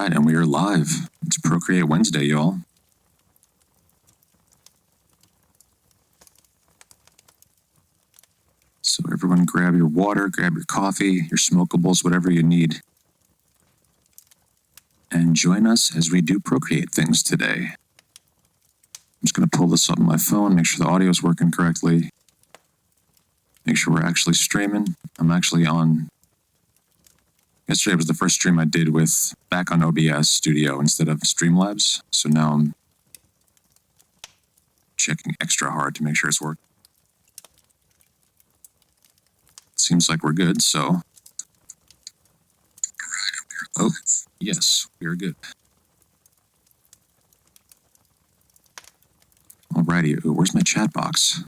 right, and we are live. It's Procreate Wednesday, y'all. So everyone grab your water, grab your coffee, your smokables, whatever you need. And join us as we do Procreate things today. I'm just going to pull this up on my phone, make sure the audio is working correctly. Make sure we're actually streaming. I'm actually on... Yesterday was the first stream I did with back on OBS Studio instead of Streamlabs. So now I'm checking extra hard to make sure it's working. Seems like we're good, so... Oh, yes, we are good. Alrighty, ooh, where's my chat box?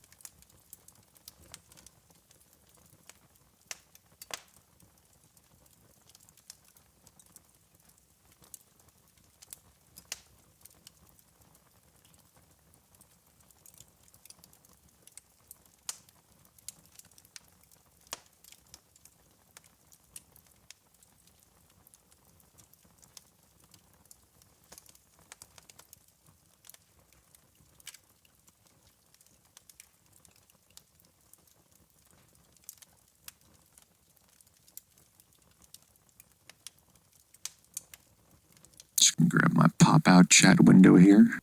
Just gonna grab my pop-out chat window here.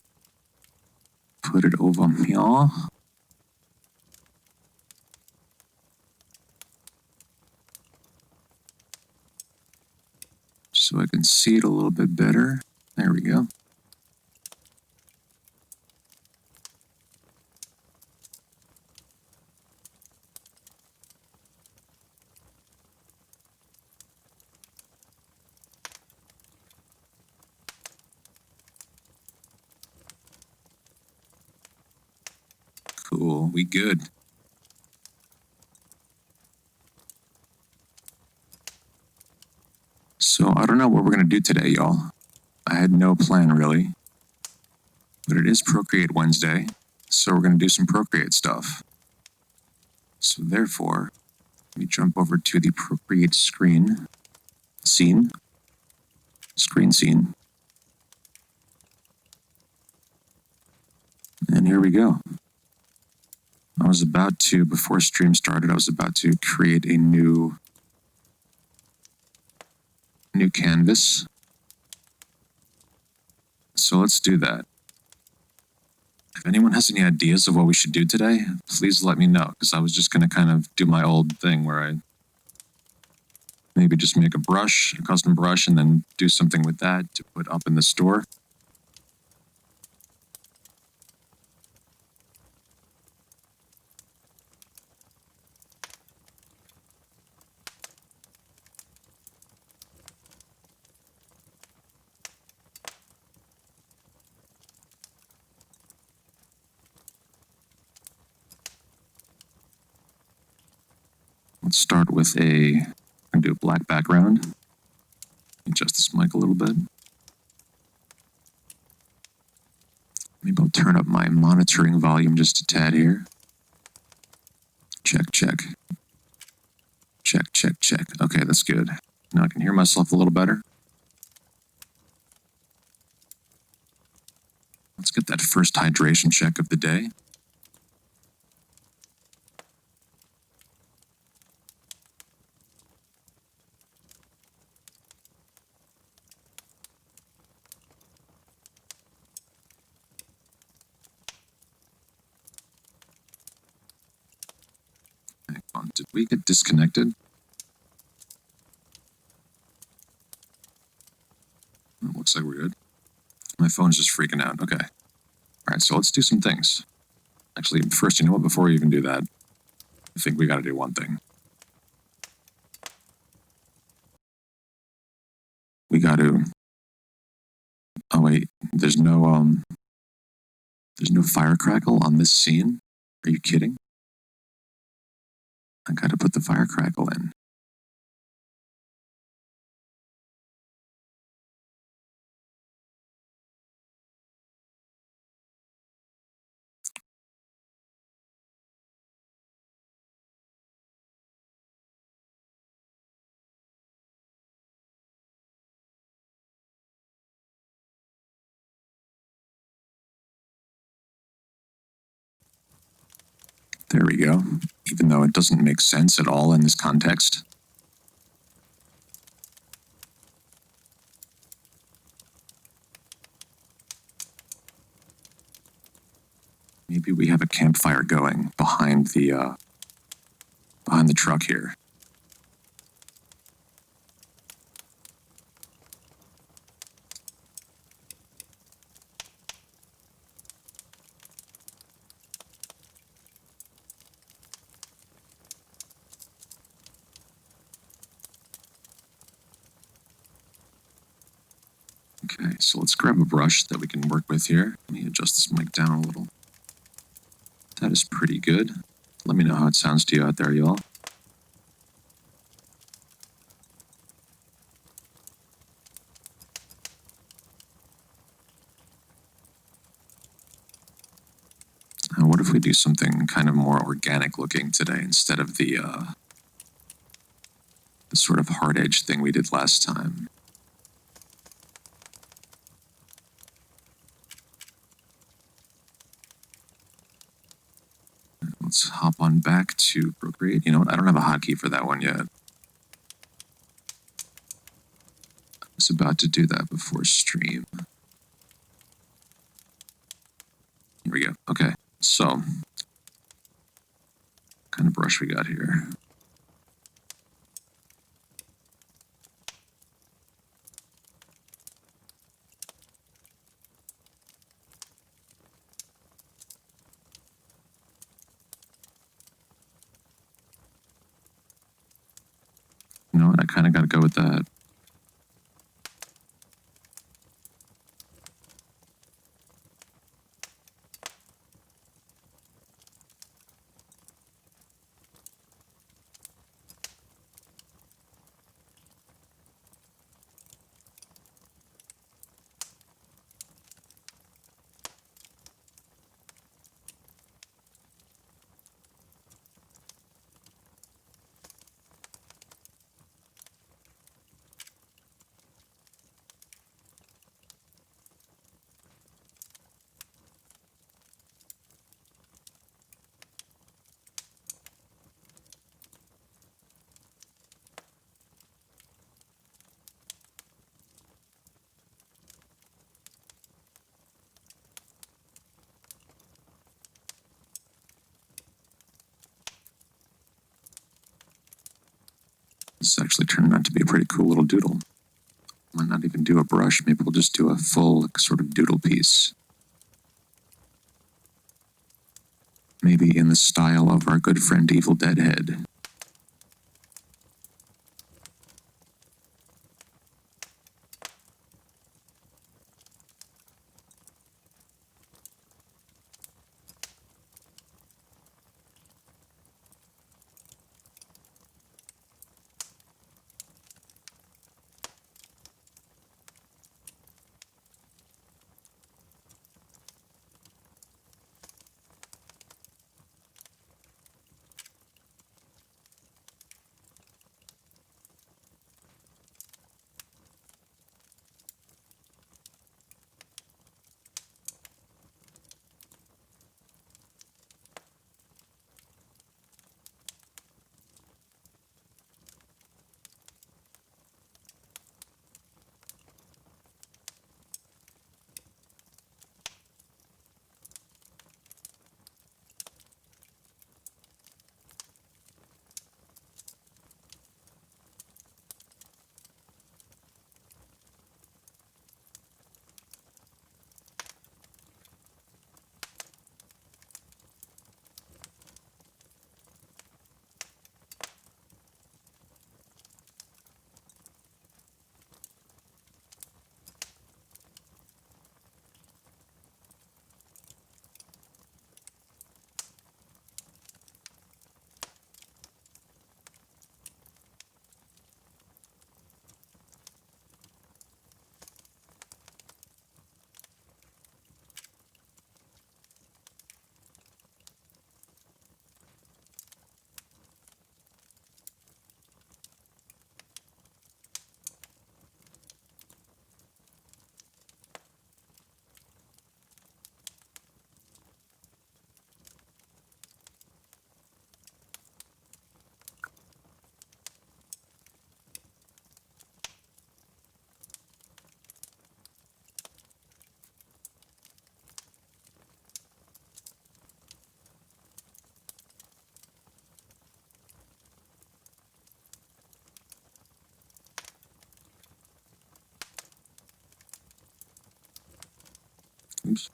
Put it over here. So I can see it a little bit better. There we go. Cool, we good. So I don't know what we're gonna do today, y'all. I had no plan really, but it is Procreate Wednesday, so we're gonna do some Procreate stuff. So therefore, let me jump over to the Procreate screen. Scene. And here we go. I was about to, before stream started, I was about to create a new canvas. So let's do that. If anyone has any ideas of what we should do today, please let me know, because I was just going to kind of do my old thing where I maybe just make a brush, a custom brush, and then do something with that to put up in the store. Let's start with I'm gonna do a black background. Adjust this mic a little bit. Maybe I'll turn up my monitoring volume just a tad here. Check, check. Check, check, check. Okay, that's good. Now I can hear myself a little better. Let's get that first hydration check of the day. Did we get disconnected? It looks like we're good. My phone's just freaking out. Okay. All right, so let's do some things. Actually, first, you know what? Before we even do that, I think we got to do one thing. We got to... Oh, wait. There's no fire crackle on this scene? Are you kidding? I got to put the fire crackle in. There we go. Even though it doesn't make sense at all in this context. Maybe we have a campfire going behind the truck here. Okay, so let's grab a brush that we can work with here. Let me adjust this mic down a little. That is pretty good. Let me know how it sounds to you out there, y'all. Now, what if we do something kind of more organic looking today instead of the sort of hard edge thing we did last time? Let's hop on back to Procreate. You know what? I don't have a hotkey for that one yet. I was about to do that before stream. Here we go. Okay, so what kind of brush we got here? You know what? I kind of got to go with that. This is actually turning out to be a pretty cool little doodle. Might not even do a brush. Maybe we'll just do a full sort of doodle piece. Maybe in the style of our good friend Evil Deadhead. Oops.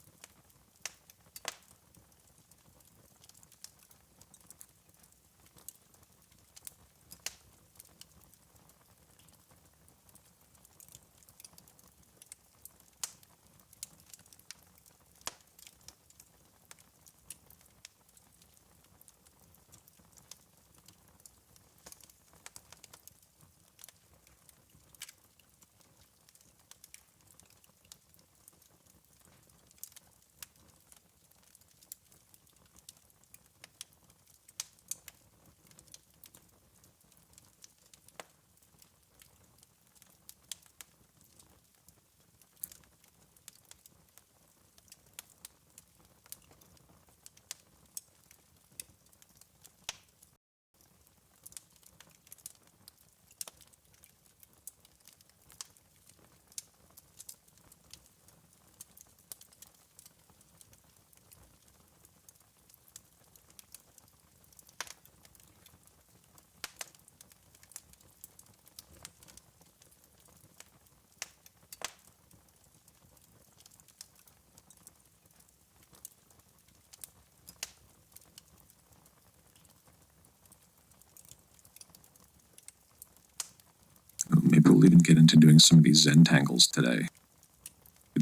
Maybe we'll even get into doing some of these Zentangles today.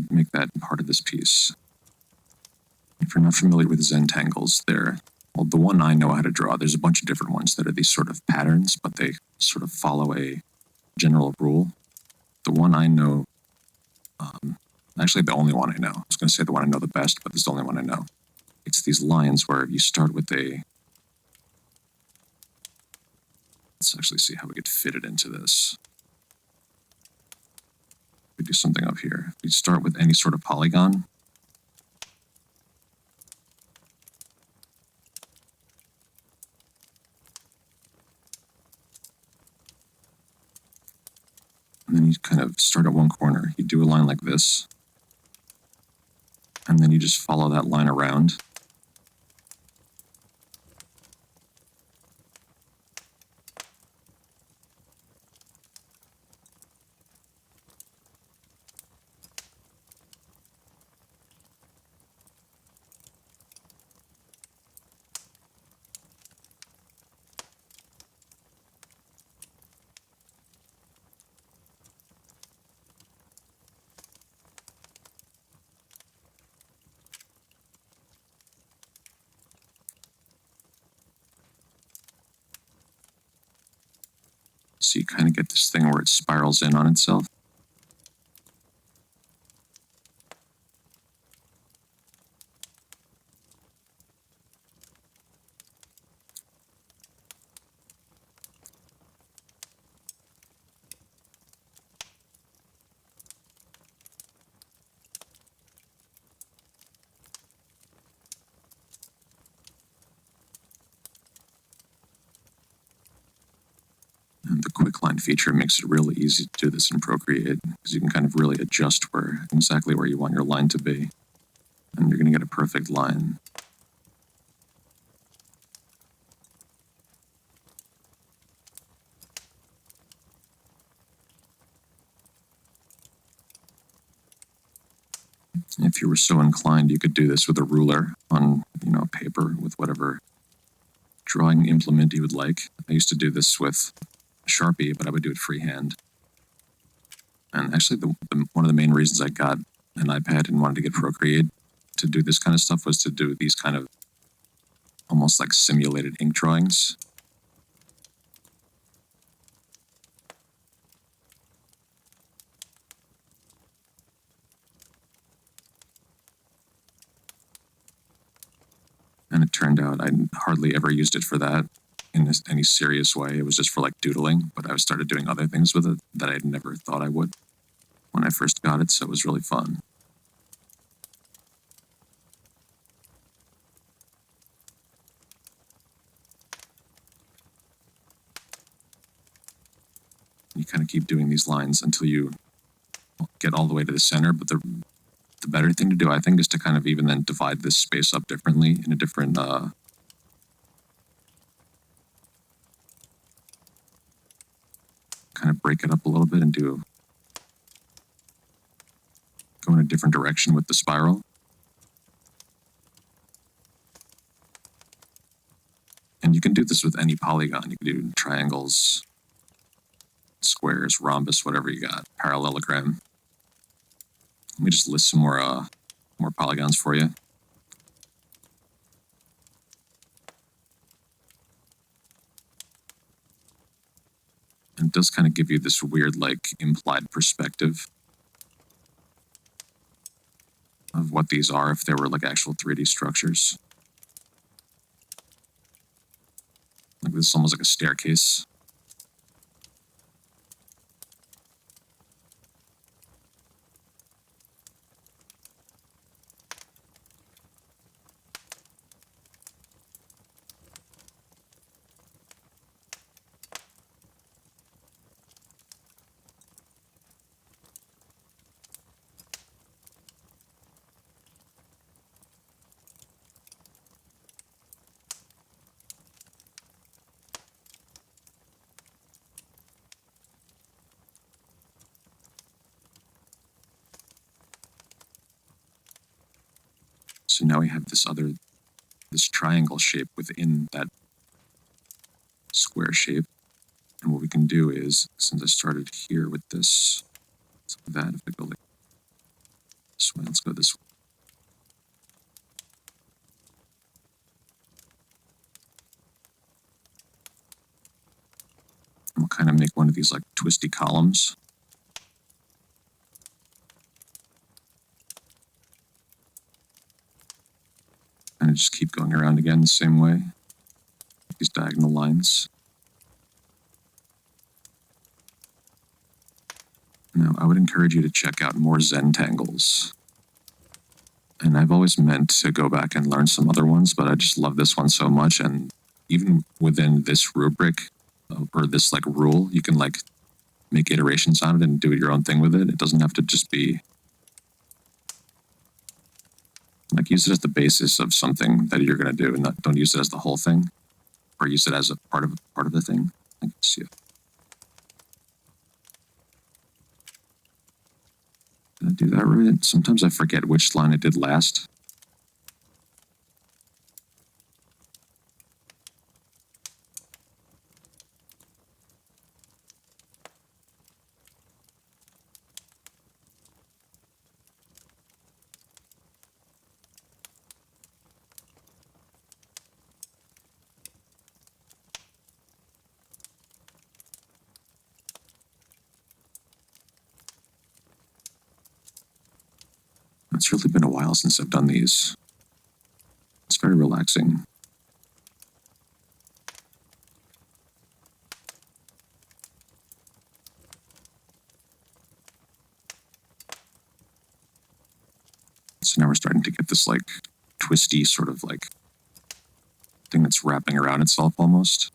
Make that part of this piece. If you're not familiar with Zentangles, they're, well, the one I know how to draw, there's a bunch of different ones that are these sort of patterns, but they sort of follow a general rule. The one I know, actually the only one I know, I was going to say the one I know the best, but it's the only one I know. It's these lines where you start with a, let's actually see how we could fit it into this. We do something up here. We start with any sort of polygon. And then you kind of start at one corner. You do a line like this. And then you just follow that line around. So you kind of get this thing where it spirals in on itself. And the quick line feature makes it really easy to do this in Procreate, because you can kind of really adjust exactly where you want your line to be. And you're going to get a perfect line. If you were so inclined, you could do this with a ruler on, paper with whatever drawing implement you would like. I used to do this with Sharpie, but I would do it freehand. And actually, one of the main reasons I got an iPad and wanted to get Procreate to do this kind of stuff was to do these kind of almost like simulated ink drawings. And it turned out I hardly ever used it for that in any serious way. It was just for like doodling, but I started doing other things with it that I had never thought I would when I first got it, so it was really fun. You kind of keep doing these lines until you get all the way to the center, but the better thing to do, I think, is to kind of even then divide this space up differently in a different kind of break it up a little bit and go in a different direction with the spiral. can do this with any polygon. You can do triangles, squares, rhombus, whatever you got, parallelogram. Let me just list some more polygons for you. And it does kind of give you this weird, like, implied perspective of what these are if they were like actual 3D structures. Like this is almost like a staircase. So now we have this triangle shape within that square shape. And what we can do is, since I started here with this, so that if I go like this way, let's go this way. And we'll kind of make one of these like twisty columns. And just keep going around again the same way. These diagonal lines. Now, I would encourage you to check out more Zentangles. And I've always meant to go back and learn some other ones, but I just love this one so much. And even within this rubric, or this like rule, you can like make iterations on it and do your own thing with it. It doesn't have to just be like, use it as the basis of something that you're going to do, and don't use it as the whole thing, or use it as a part of the thing. I can see it. Did I do that right? Sometimes I forget which line I did last. It's really been a while since I've done these. It's very relaxing. So now we're starting to get this like twisty sort of like thing that's wrapping around itself almost.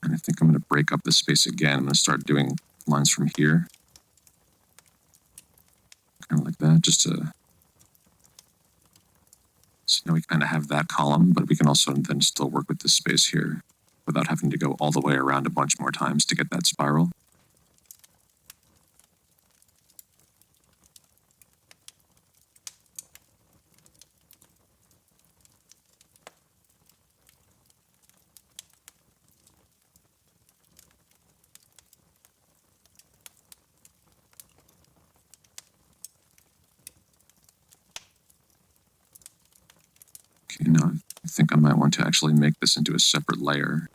And I think I'm going to break up this space again. I'm going to start doing lines from here. Kind of like that, just to... So now we kind of have that column, but we can also then still work with this space here without having to go all the way around a bunch more times to get that spiral. Okay, now I think I might want to actually make this into a separate layer,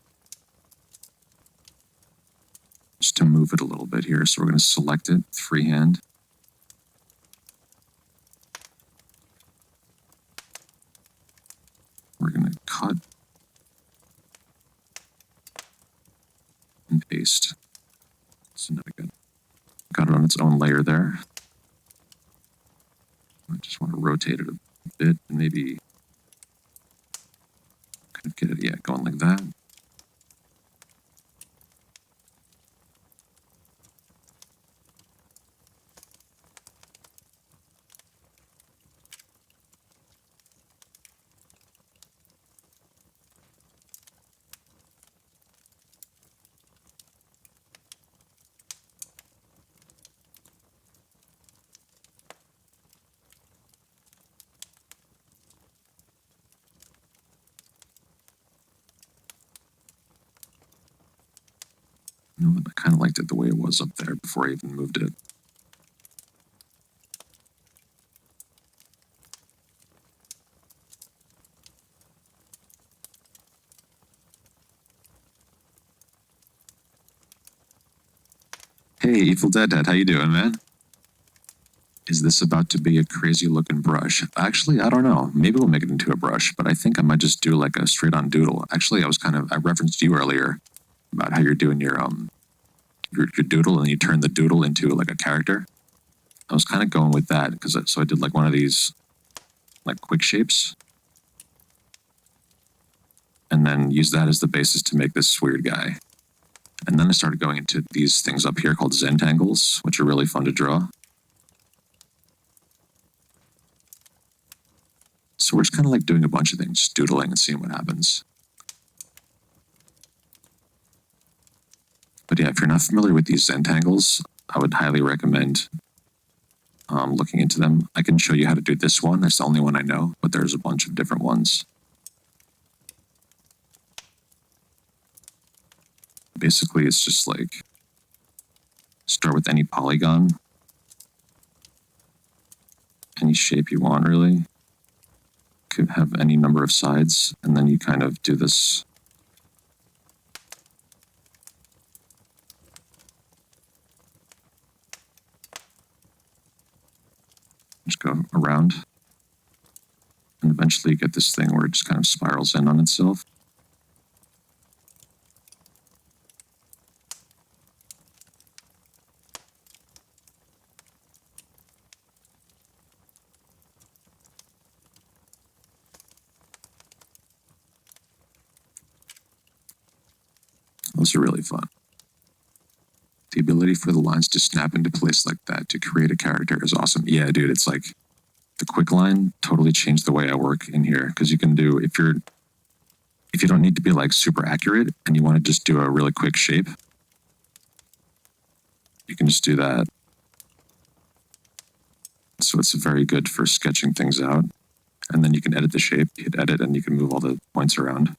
just to move it a little bit here. So we're going to select it, freehand. We're going to cut and paste. So now we got it on its own layer there. I just want to rotate it a bit and maybe kind of get it, yeah, going like that. You know what? I kind of liked it the way it was up there before I even moved it. Hey, Evil Deadhead, how you doing, man? Is this about to be a crazy looking brush? Actually, I don't know. Maybe we'll make it into a brush, but I think I might just do like a straight on doodle. Actually, I referenced you earlier about how you're doing your doodle and you turn the doodle into like a character. I was kind of going with that because so I did like one of these like quick shapes and then use that as the basis to make this weird guy. And then I started going into these things up here called Zentangles, which are really fun to draw. So we're just kind of like doing a bunch of things, just doodling and seeing what happens. But yeah, if you're not familiar with these Zentangles, I would highly recommend looking into them. I can show you how to do this one. That's the only one I know, but there's a bunch of different ones. Basically, it's just like start with any polygon, any shape you want, really. Could have any number of sides, and then you kind of do this. Just go around, and eventually you get this thing where it just kind of spirals in on itself. Those are really fun. The ability for the lines to snap into place like that to create a character is awesome. Yeah, dude, it's like the quick line totally changed the way I work in here because you can do, if you don't need to be like super accurate and you want to just do a really quick shape, you can just do that. So it's very good for sketching things out. And then you can edit the shape, you hit edit, and you can move all the points around.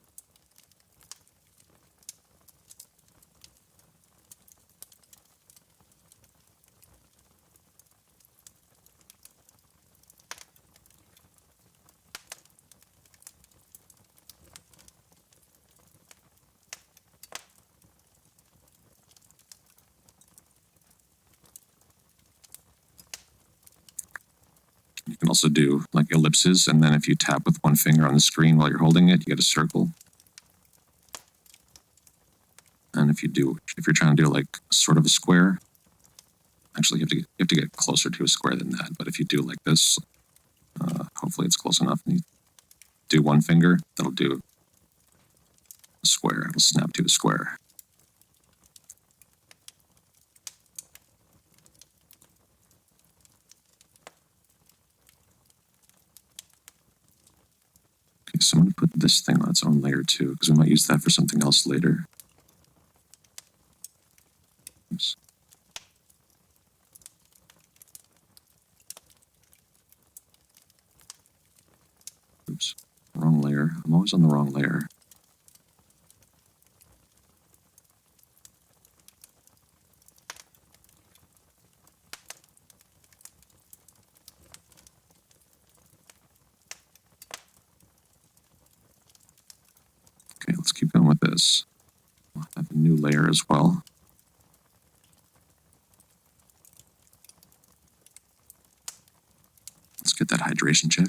You can also do like ellipses, and then if you tap with one finger on the screen while you're holding it, you get a circle. And if you're trying to do like sort of a square, actually you have to get closer to a square than that. But if you do like this, hopefully it's close enough. And you do one finger, that'll do a square. It'll snap to a square. Okay, so I'm going to put this thing on its own layer too, because we might use that for something else later. Oops. Oops, wrong layer. I'm always on the wrong layer. Okay, let's keep going with this. I'll have a new layer as well. Let's get that hydration check.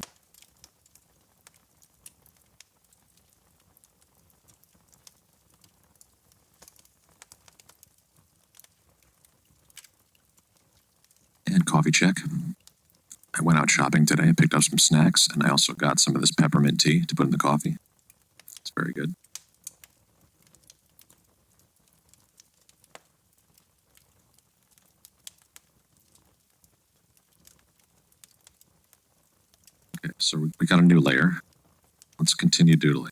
And coffee check. I went out shopping today and picked up some snacks, and I also got some of this peppermint tea to put in the coffee. It's very good. Okay, so we got a new layer. Let's continue doodling.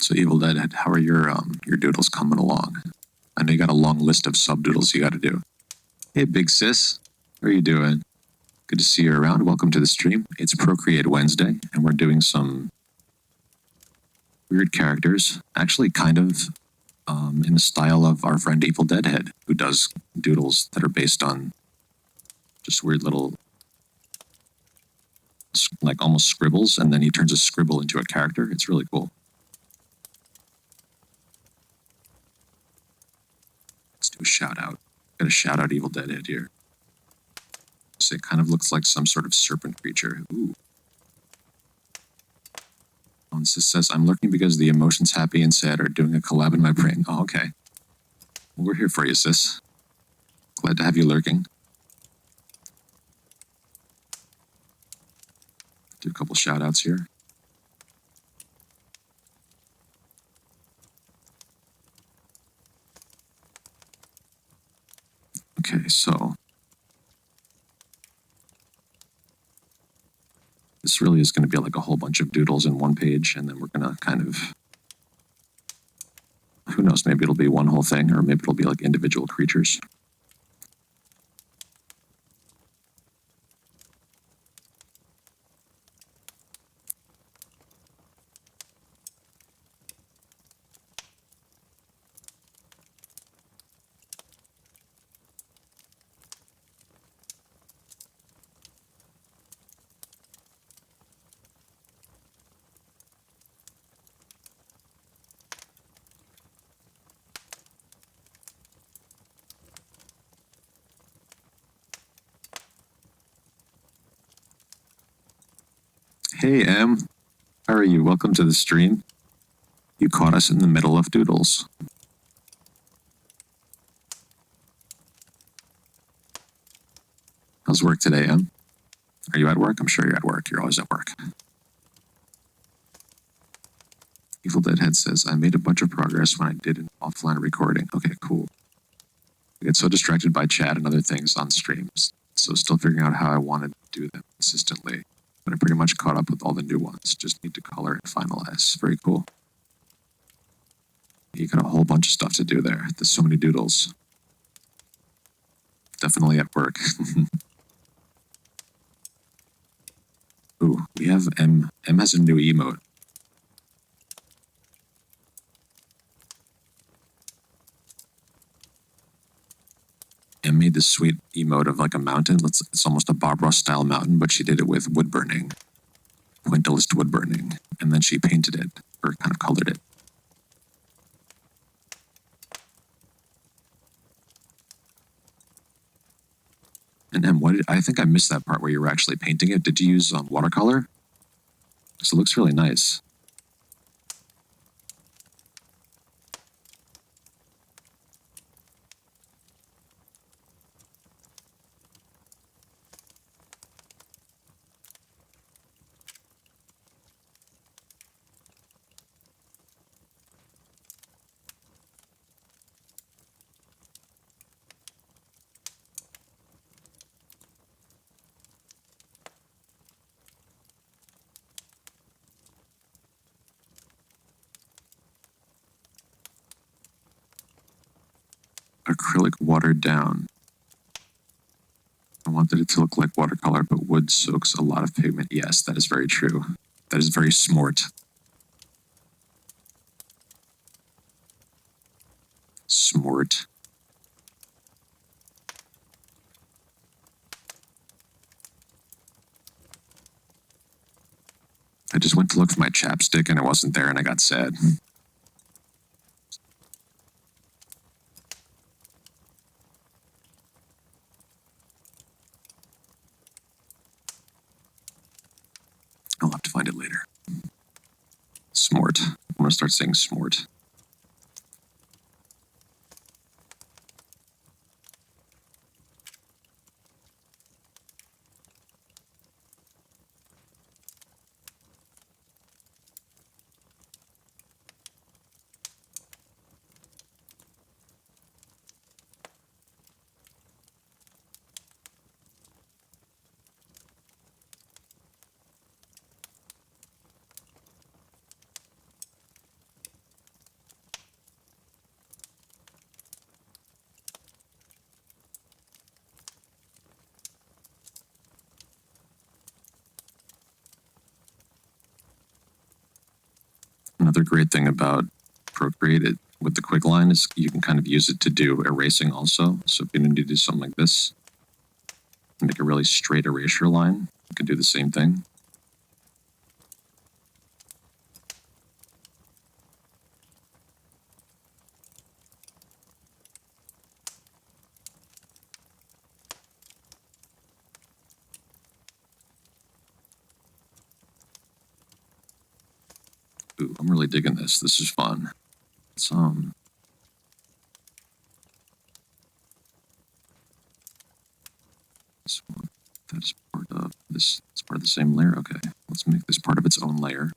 So Evil Deadhead, how are your doodles coming along? I know you got a long list of sub-doodles you got to do. Hey, big sis. How are you doing? Good to see you around. Welcome to the stream. It's Procreate Wednesday, and we're doing some weird characters. Actually, kind of in the style of our friend Evil Deadhead, who does doodles that are based on just weird little, like almost scribbles, and then he turns a scribble into a character. It's really cool. Let's do a shout out. Got a shout out Evil Deadhead here. So it kind of looks like some sort of serpent creature. Ooh. And this says, I'm lurking because the emotions happy and sad are doing a collab in my brain. Oh, okay. Well, we're here for you, sis. Glad to have you lurking. Do a couple shout outs here. Okay, so this really is going to be like a whole bunch of doodles in one page, and then we're going to kind of, who knows, maybe it'll be one whole thing, or maybe it'll be like individual creatures. Hey, Em. How are you? Welcome to the stream. You caught us in the middle of doodles. How's work today, Em? Are you at work? I'm sure you're at work. You're always at work. Evil Deadhead says, I made a bunch of progress when I did an offline recording. Okay, cool. I get so distracted by chat and other things on streams, so still figuring out how I want to do them consistently. But I pretty much caught up with all the new ones. Just need to color and finalize. Very cool. You got a whole bunch of stuff to do there. There's so many doodles. Definitely at work. Ooh, we have M. M has a new emote. M made this sweet emote of like a mountain. It's almost a Bob Ross style mountain, but she did it with wood burning. Pointillist wood burning. And then she painted it, or kind of colored it. And M, I think I missed that part where you were actually painting it. Did you use watercolor? Because it looks really nice. Acrylic watered down. I wanted it to look like watercolor, but wood soaks a lot of pigment. Yes, that is very true. That is very smart. Smart. I just went to look for my chapstick and it wasn't there and I got sad. I'll have to find it later. Smart. I'm gonna start saying smart. Another great thing about Procreate with the quick line is you can kind of use it to do erasing also. So if you need to do something like this, make a really straight erasure line, you can do the same thing. Ooh, I'm really digging this. This is fun. It's, that's part of this. It's part of the same layer. Okay, let's make this part of its own layer.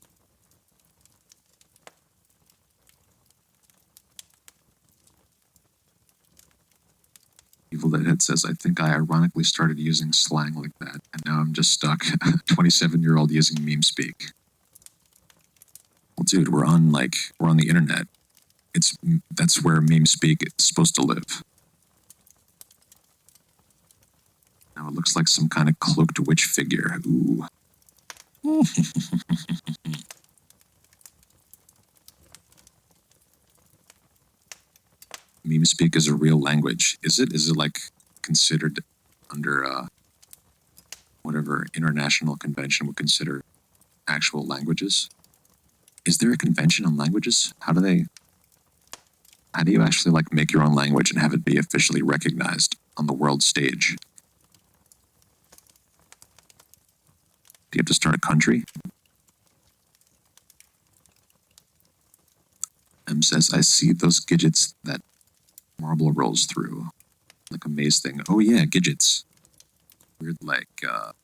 Evil Deadhead says, I think I ironically started using slang like that, and now I'm just stuck. 27-year-old using meme speak. Well, dude, we're on the internet. That's where meme speak is supposed to live. Now it looks like some kind of cloaked witch figure. Ooh. Meme speak is a real language. Is it? Is it like considered under whatever international convention would consider actual languages? Is there a convention on languages? How do you actually like make your own language and have it be officially recognized on the world stage? Do you have to start a country? M says, I see those gidgets that Marble rolls through. Like a maze thing. Oh yeah, gidgets. Weird little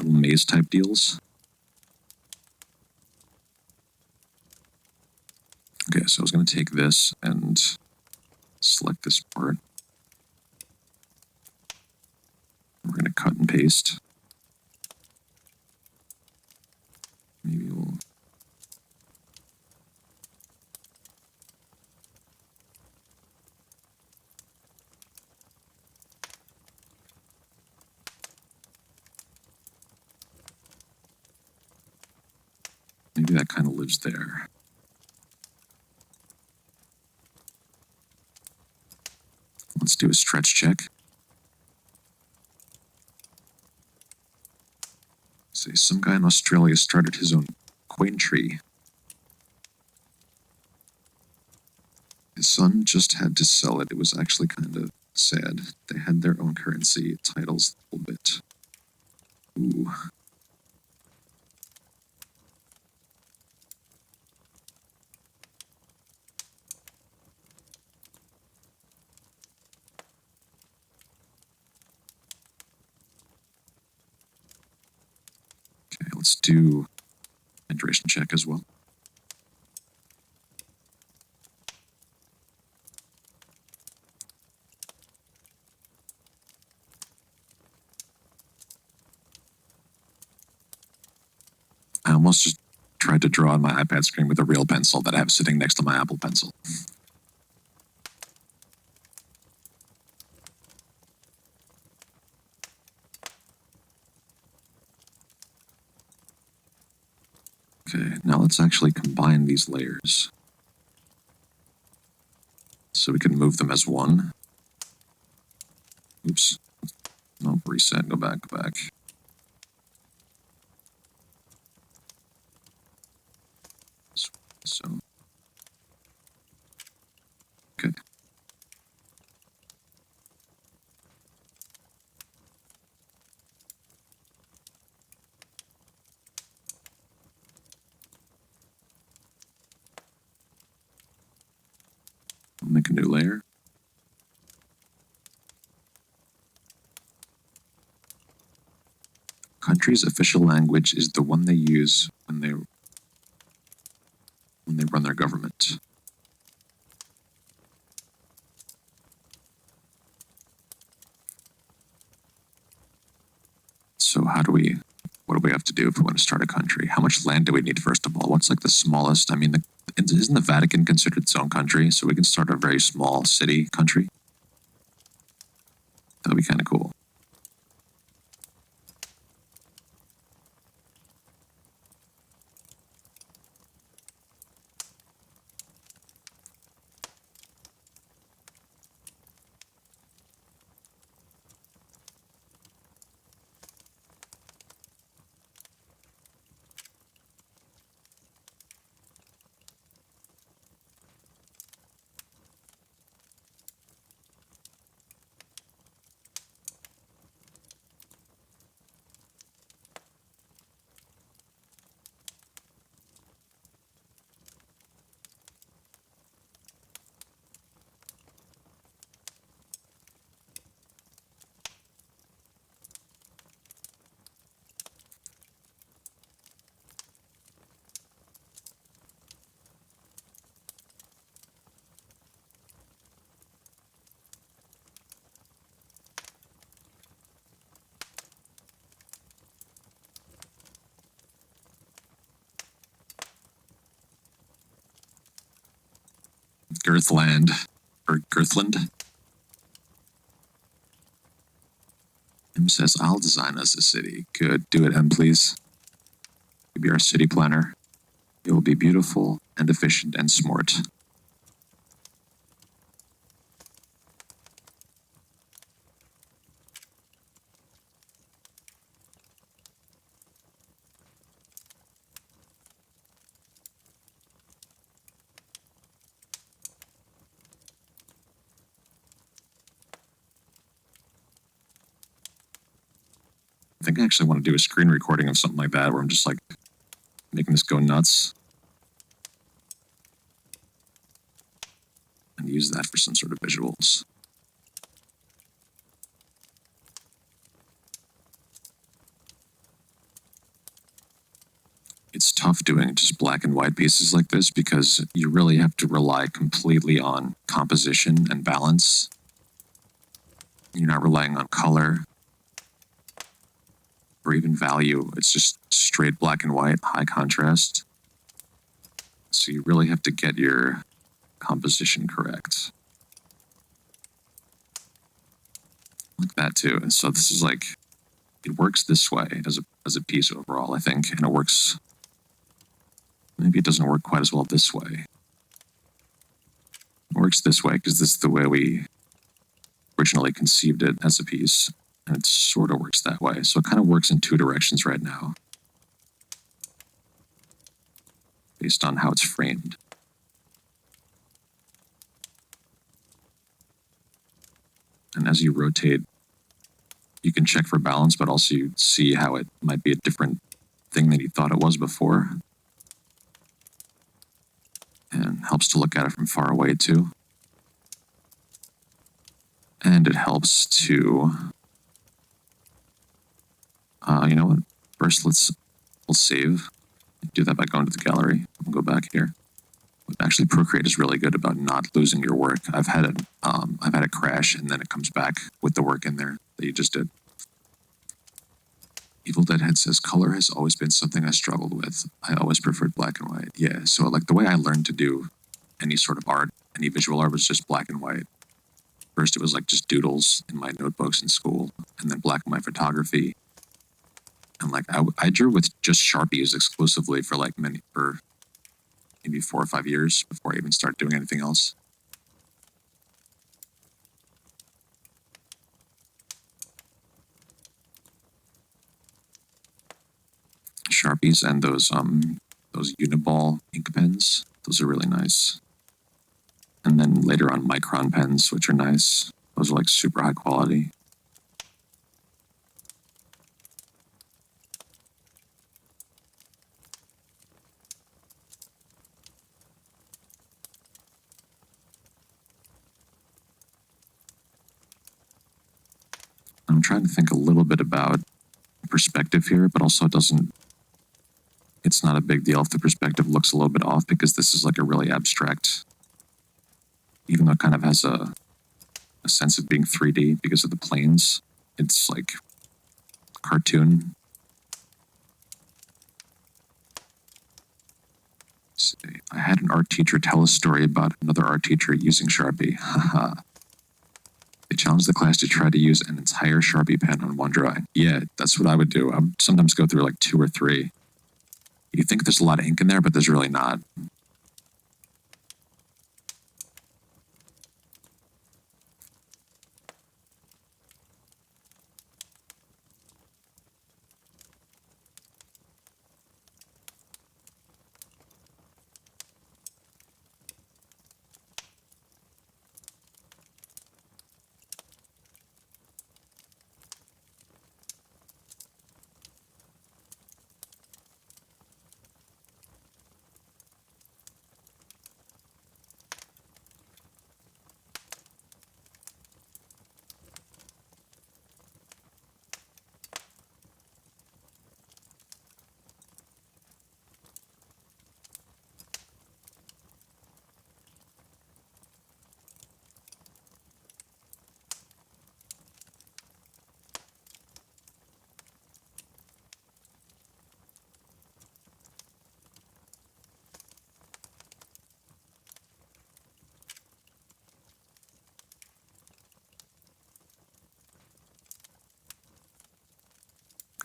maze type deals. Okay, so I was going to take this and select this part. We're going to cut and paste. Maybe we'll... Maybe that kind of lives there. Let's do a stretch check. Say some guy in Australia started his own coin tree. His son just had to sell it. It was actually kind of sad. They had their own currency. It titles a little bit. Ooh. Okay, let's do hydration check as well. I almost just tried to draw on my iPad screen with a real pencil that I have sitting next to my Apple Pencil. Okay, now let's actually combine these layers. So we can move them as one. Oops. No, reset, go back. So, okay. I'll make a new layer. Country's official language is the one they use when they run their government. So what do we have to do if we want to start a country? How much land do we need, first of all? What's like the smallest? I mean, isn't the Vatican considered its own country? So we can start a very small city country. That would be kind of cool. Girthland, or Girthland. M says, I'll design us a city. Good. Do it, M, please. You'll be our city planner. It will be beautiful and efficient and smart. I think I actually want to do a screen recording of something like that where I'm just like making this go nuts and use that for some sort of visuals. It's tough doing just black and white pieces like this because you really have to rely completely on composition and balance. You're not relying on color or even value. It's just straight black and white, high contrast. So you really have to get your composition correct. Like that too. And so this is like, it works this way as a piece overall, I think, and it works. Maybe it doesn't work quite as well this way. It works this way because this is the way we originally conceived it as a piece, and it sort of works that way. So it kind of works in two directions right now, based on how it's framed. And as you rotate, you can check for balance, but also you see how it might be a different thing than you thought it was before. And helps to look at it from far away too. And it helps to, you know what? First, we'll save. Do that by going to the gallery. We'll go back here. Actually, Procreate is really good about not losing your work. I've had it crash, and then it comes back with the work in there that you just did. Evil Deadhead says, color has always been something I struggled with. I always preferred black and white. Yeah, so like the way I learned to do any sort of art, any visual art was just black and white. First, it was like just doodles in my notebooks in school, and then black and white photography. And like I drew with just Sharpies exclusively for maybe 4 or 5 years before I even started doing anything else. Sharpies and those Uniball ink pens, those are really nice. And then later on Micron pens, which are nice. Those are like super high quality. I'm trying to think a little bit about perspective here, but also it's not a big deal if the perspective looks a little bit off because this is like a really abstract, even though it kind of has a sense of being 3D because of the planes. It's like cartoon. Let's see. I had an art teacher tell a story about another art teacher using Sharpie. Haha. They challenged the class to try to use an entire Sharpie pen on one drawing. Yeah, that's what I would do. I would sometimes go through like 2 or 3. You think there's a lot of ink in there, but there's really not.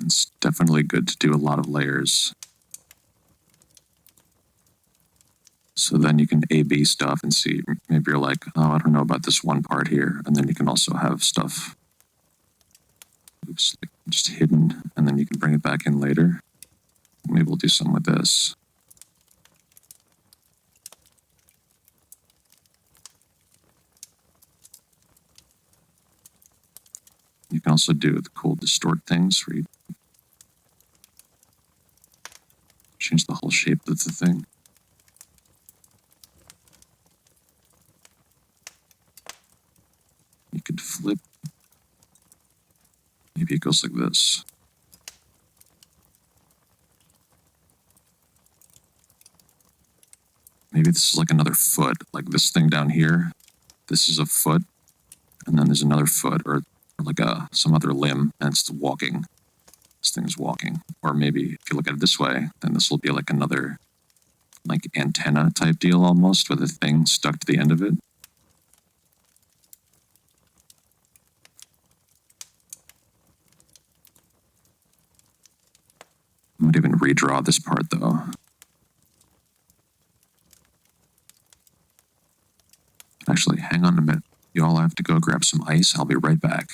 It's definitely good to do a lot of layers. So then you can A/B stuff and see, maybe you're like, oh, I don't know about this one part here. And then you can also have stuff, oops, like just hidden, and then you can bring it back in later. Maybe we'll do some with this. You can also do the cool distort things where you change the whole shape of the thing. You could flip. Maybe it goes like this. Maybe this is like another foot, like this thing down here. This is a foot, and then there's another foot, or like some other limb, and it's walking. This thing's walking. Or maybe if you look at it this way, then this will be like another like antenna type deal almost, with a thing stuck to the end of it. I might even redraw this part though. Actually, hang on a minute. You all have to go grab some ice. I'll be right back.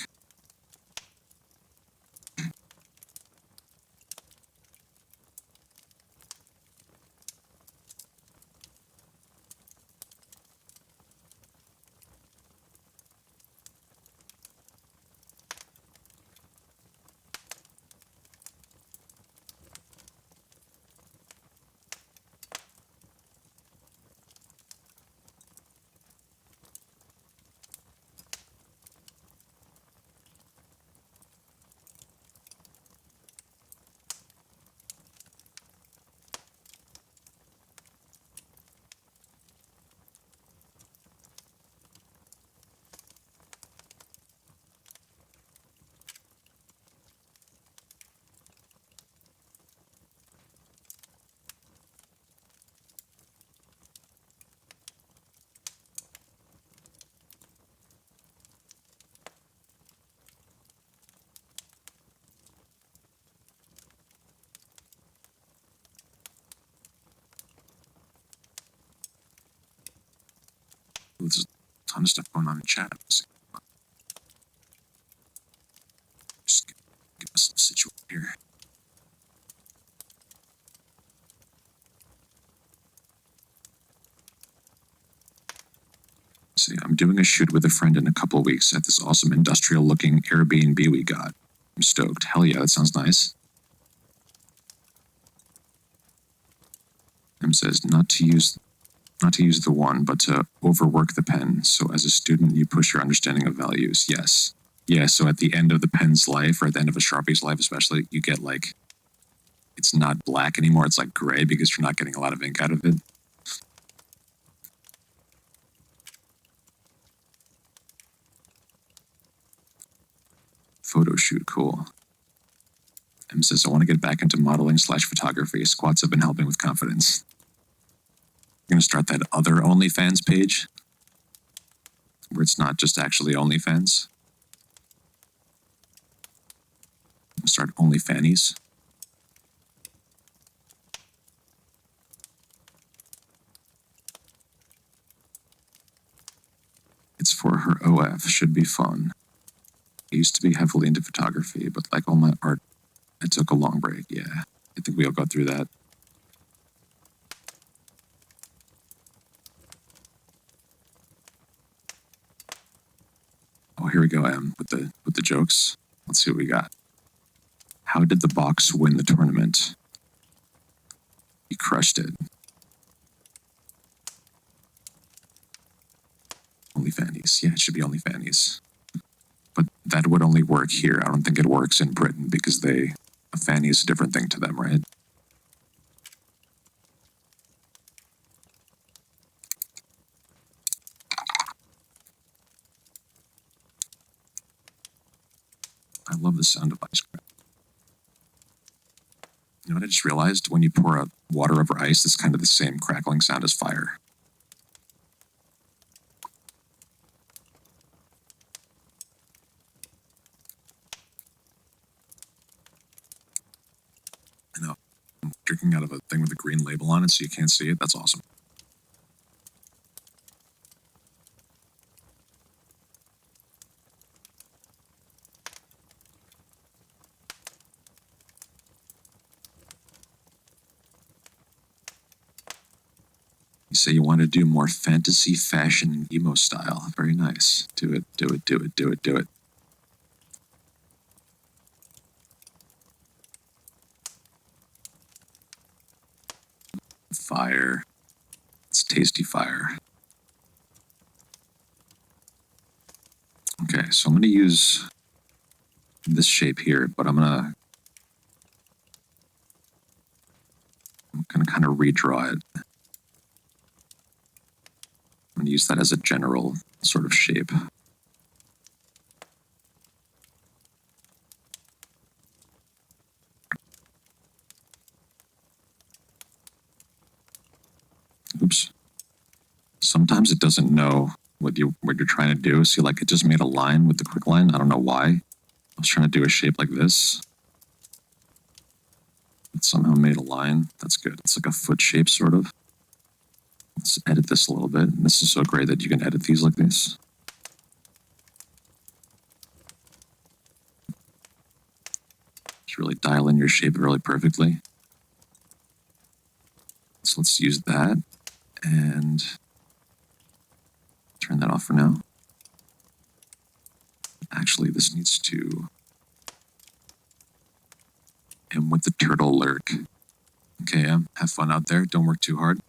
There's a ton of stuff going on in chat. Just get myself situated here. See, I'm doing a shoot with a friend in a couple of weeks at this awesome industrial-looking Airbnb we got. I'm stoked. Hell yeah, that sounds nice. M says not to use the one, but to overwork the pen. So as a student, you push your understanding of values. Yes. Yeah, so at the end of the pen's life, or at the end of a Sharpie's life especially, you get like, it's not black anymore, it's like gray because you're not getting a lot of ink out of it. Photo shoot, cool. M says, I want to get back into modeling/photography. Squats have been helping with confidence. I'm going to start that other OnlyFans page where it's not just actually OnlyFans. Start OnlyFannies. It's for her OF. Should be fun. I used to be heavily into photography, but like all my art, I took a long break. Yeah, I think we all go through that. Oh, here we go, Em, with the jokes. Let's see what we got. How did the box win the tournament? He crushed it. OnlyFannies. Yeah, it should be OnlyFannies. But that would only work here. I don't think it works in Britain because a fanny is a different thing to them, right? I love the sound of ice cream. You know what I just realized? When you pour water over ice, it's kind of the same crackling sound as fire. drinking out of a thing with a green label on it so you can't see it. That's awesome. You say you want to do more fantasy, fashion, and emo style. Very nice. Do it, do it, do it, do it, do it. Fire. It's tasty fire. Okay, so I'm going to use this shape here, but I'm going to kind of redraw it. I'm going to use that as a general sort of shape. Oops. Sometimes it doesn't know what you're trying to do. See, like it just made a line with the quick line. I don't know why. I was trying to do a shape like this. It somehow made a line. That's good. It's like a foot shape, sort of. Let's edit this a little bit. And this is so great that you can edit these like this. Just really dial in your shape really perfectly. So let's use that and turn that off for now. Actually, this needs to end with the turtle lurk. Okay, have fun out there. Don't work too hard.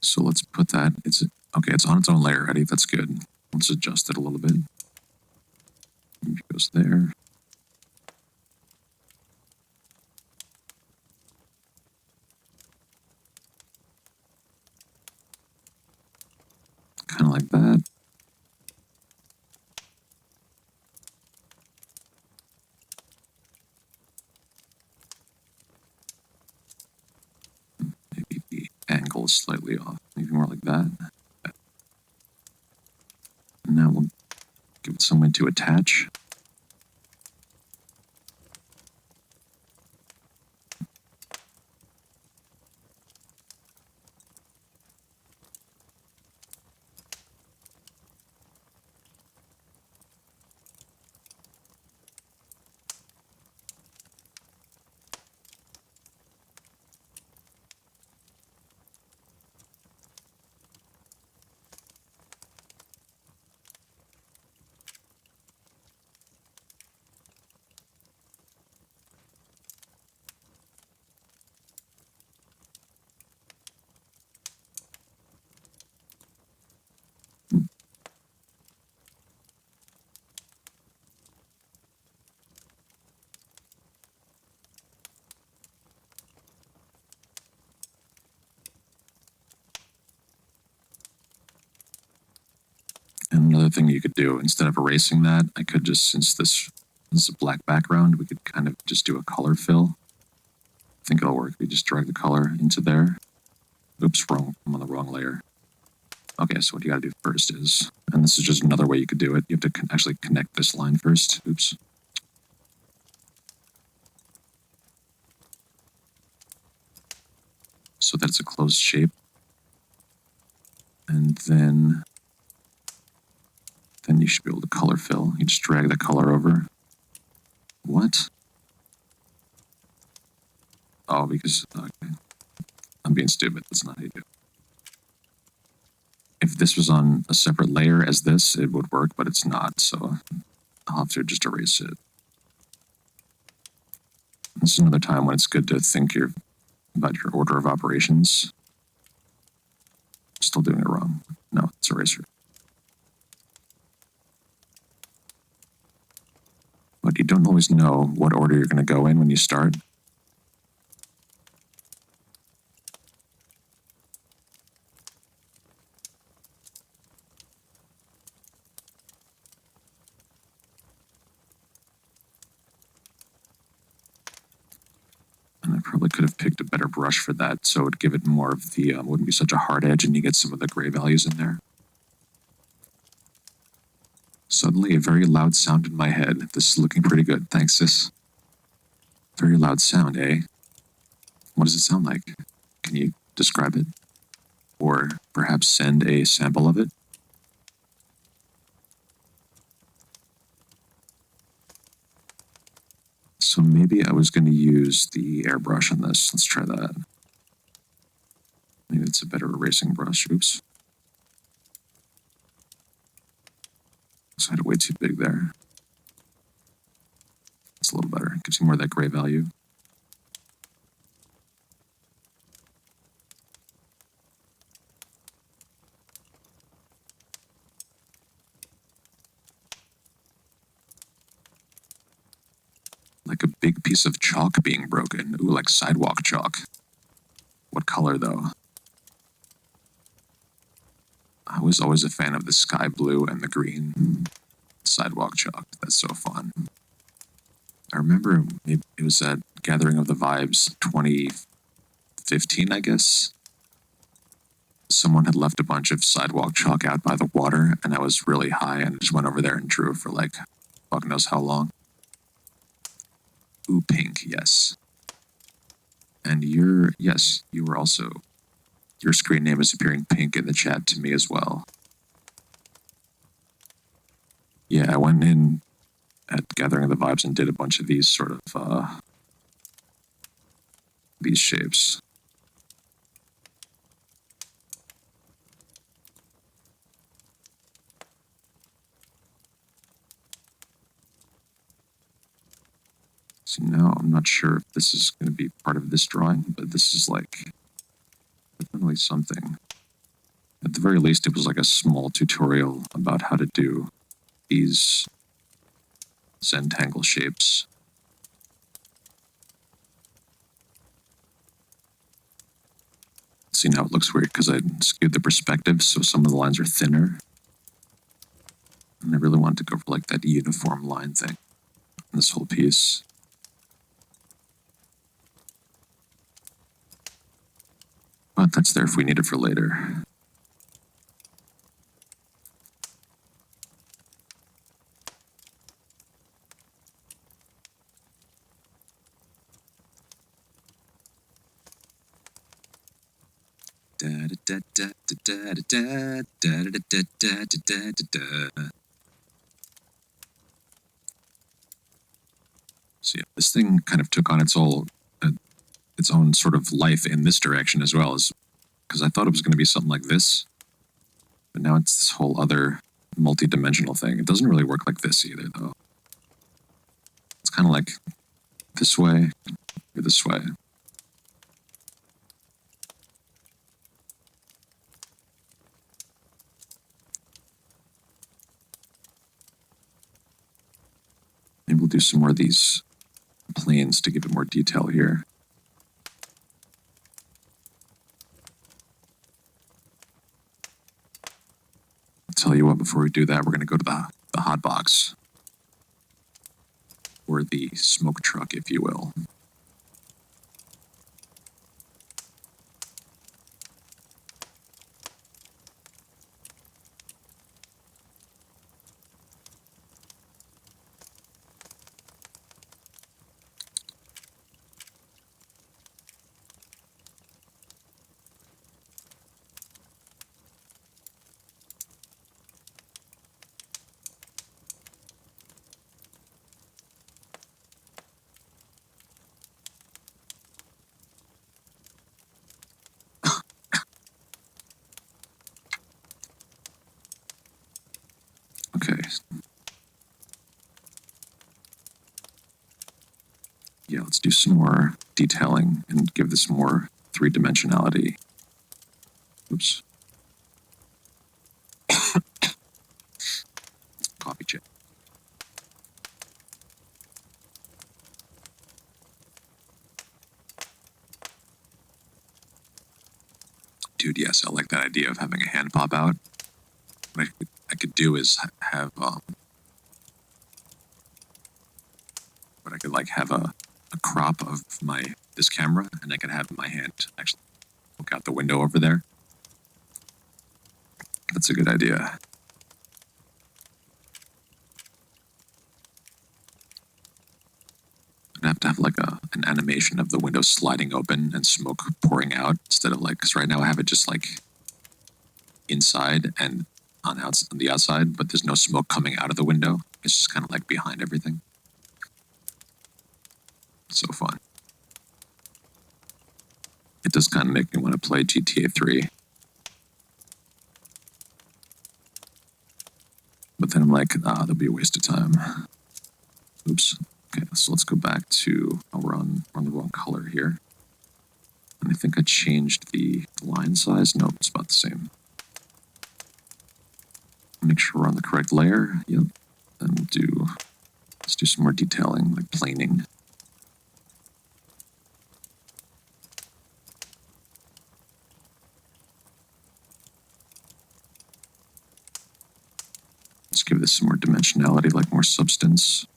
So let's put that, it's on its own layer already. That's good. Let's adjust it a little bit. It goes there. Kind of like that. Maybe the angle is slightly off. Maybe more like that. And now we'll give it some way to attach. And another thing you could do, instead of erasing that, I could just, since this is a black background, we could kind of just do a color fill. I think it'll work. We just drag the color into there. Oops, wrong. I'm on the wrong layer. Okay, so what you gotta do first is, and this is just another way you could do it, you have to actually connect this line first. Oops. So that it's a closed shape. And then you should be able to color fill. You just drag the color over. What? Oh, because, okay. I'm being stupid. That's not how you do it. If this was on a separate layer as this, it would work, but it's not, so I'll have to just erase it. This is another time when it's good to think about your order of operations. Still doing it wrong. No, it's eraser. But you don't always know what order you're going to go in when you start. And I probably could have picked a better brush for that, so it would give it more of the, wouldn't be such a hard edge, and you get some of the gray values in there. Suddenly, a very loud sound in my head. This is looking pretty good. Thanks, sis. Very loud sound, eh? What does it sound like? Can you describe it? Or perhaps send a sample of it? So maybe I was going to use the airbrush on this. Let's try that. Maybe it's a better erasing brush. Oops. So I had it way too big there. It's a little better. Gives you more of that gray value. Like a big piece of chalk being broken. Ooh, like sidewalk chalk. What color, though? I was always a fan of the sky blue and the green sidewalk chalk. That's so fun. I remember maybe it was at Gathering of the Vibes 2015, I guess. Someone had left a bunch of sidewalk chalk out by the water, and I was really high and just went over there and drew for like fuck knows how long. Ooh, pink, yes. And yes, you were also, your screen name is appearing pink in the chat to me as well. Yeah, I went in at Gathering of the Vibes and did a bunch of these sort of, these shapes. So now I'm not sure if this is going to be part of this drawing, but this is like definitely something. At the very least, it was like a small tutorial about how to do these Zentangle shapes. See, now it looks weird because I skewed the perspective, so some of the lines are thinner. And I really wanted to go for like that uniform line thing in this whole piece. But that's there if we need it for later. So yeah, this thing kind of took on its own sort of life in this direction as well, as because I thought it was going to be something like this, but now it's this whole other multi-dimensional thing. It doesn't really work like this either, though. It's kind of like this way or this way. Maybe we'll do some more of these planes to give it more detail here. Tell you what, before we do that, we're going to go to the hot box, or the smoke truck, if you will. Okay. Yeah, let's do some more detailing and give this more three-dimensionality. Oops. Coffee chip. Dude, yes, I like that idea of having a hand pop out. What I could do is have, what I could like have a crop of this camera, and I could have my hand actually look out the window over there. That's a good idea. I'm gonna have to have like an animation of the window sliding open and smoke pouring out instead of like, because right now I have it just like inside and on the outside, but there's no smoke coming out of the window. It's just kind of like behind everything. So fun. It does kind of make me want to play GTA 3. But then I'm like, that'll be a waste of time. Oops. Okay, so let's go back to, we're on the wrong color here. And I think I changed the line size. Nope, it's about the same. Make sure we're on the correct layer. Yep. Then let's do some more detailing, like planing. Let's give this some more dimensionality, like more substance.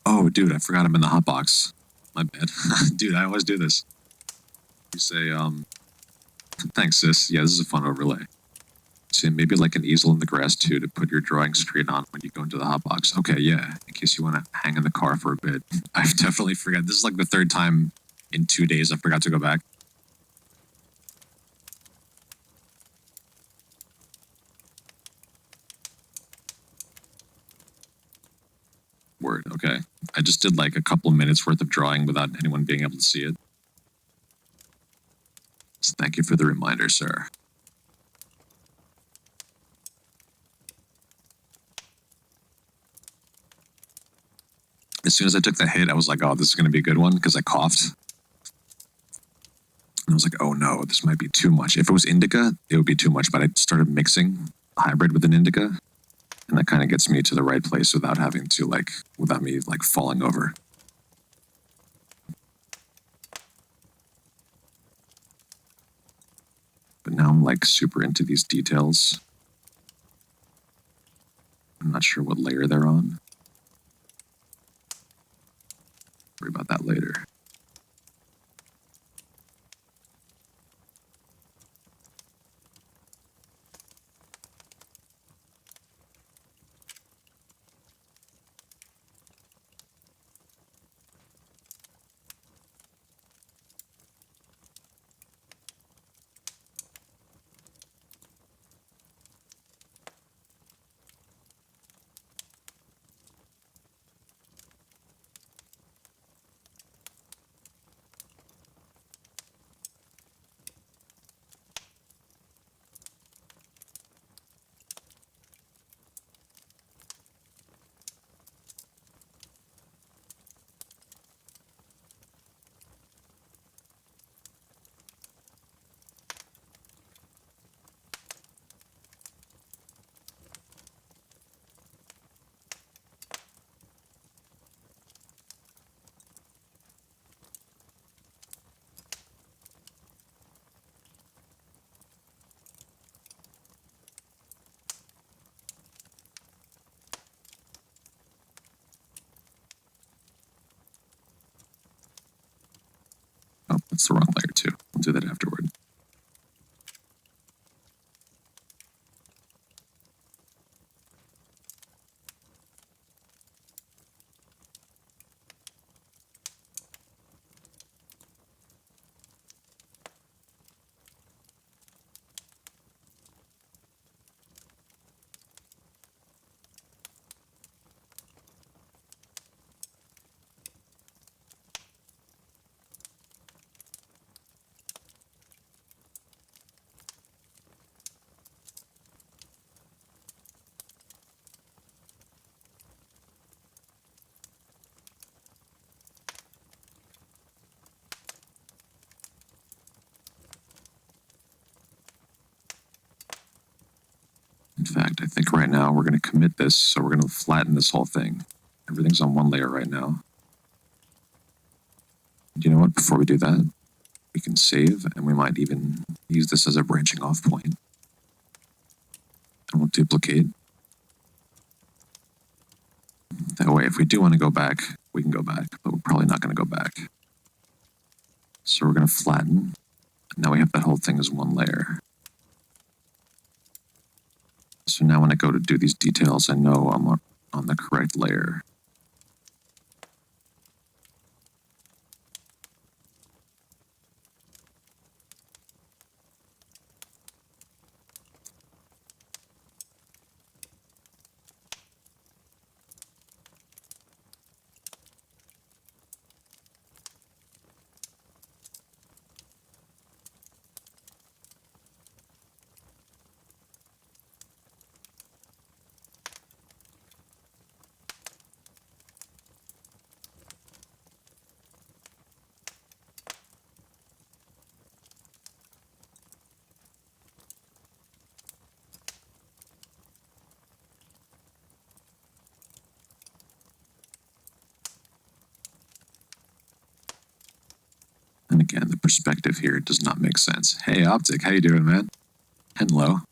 Oh, dude, I forgot I'm in the hotbox. My bad. Dude, I always do this. You say, thanks, sis. Yeah, this is a fun overlay. Say maybe like an easel in the grass, too, to put your drawing screen on when you go into the hotbox. Okay, yeah, in case you want to hang in the car for a bit. I've definitely forgot. This is like the third time in 2 days I forgot to go back. Word, okay. I just did like a couple of minutes worth of drawing without anyone being able to see it. So thank you for the reminder, sir. As soon as I took the hit, I was like, oh, this is going to be a good one, because I coughed. And I was like, oh no, this might be too much. If it was indica, it would be too much, but I started mixing hybrid with an indica, and that kind of gets me to the right place without me like falling over. But now I'm like super into these details. I'm not sure what layer they're on. Worry about that later. Oh, that's the wrong layer too. I'll do that afterward. In fact, I think right now we're going to commit this, so we're going to flatten this whole thing. Everything's on one layer right now. You know what? Before we do that, we can save, and we might even use this as a branching off point. And we'll duplicate. That way, if we do want to go back, we can go back, but we're probably not going to go back. So we're going to flatten. Now we have that whole thing as one layer. So now when I go to do these details, I know I'm on the correct layer. And again, the perspective here does not make sense. Hey, Optic, how you doing, man? Hello.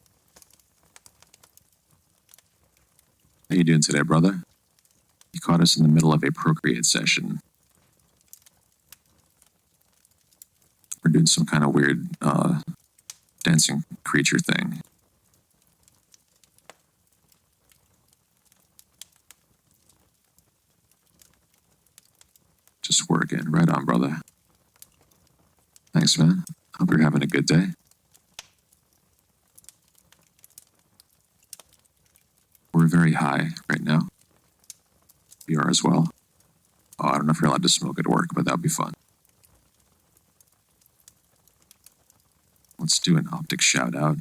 How you doing today, brother? You caught us in the middle of a Procreate session. We're doing some kind of weird dancing creature thing. Just working. Right on, brother. Thanks, man. Hope you're having a good day. We're very high right now. We are as well. Oh, I don't know if you're allowed to smoke at work, but that would be fun. Let's do an Optic shout out.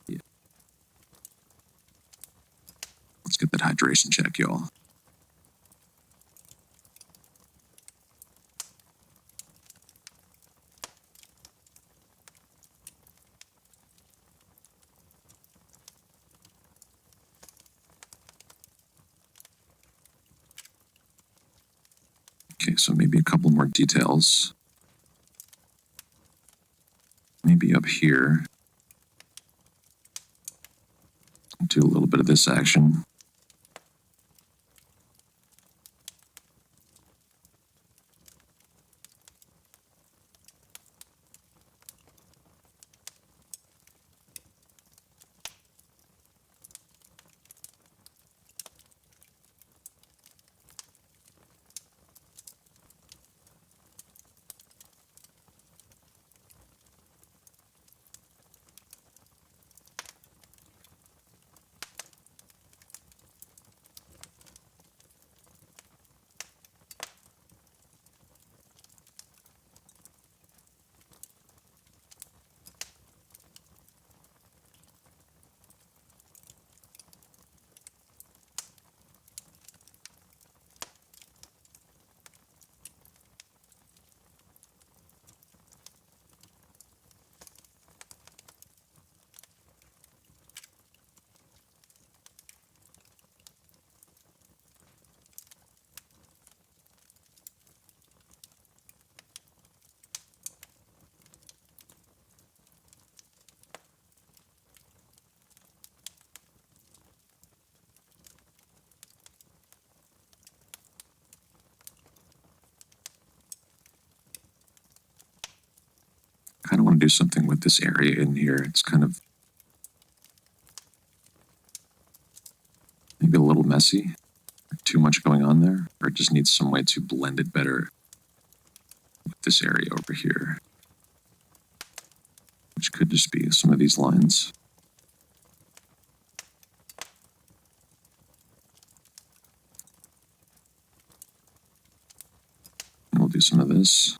Yeah. Let's get that hydration check, y'all. Okay, so maybe a couple more details. Maybe up here. Do a little bit of this action. I kind of want to do something with this area in here. It's kind of maybe a little messy, too much going on there, or it just needs some way to blend it better with this area over here, which could just be some of these lines. And we'll do some of this.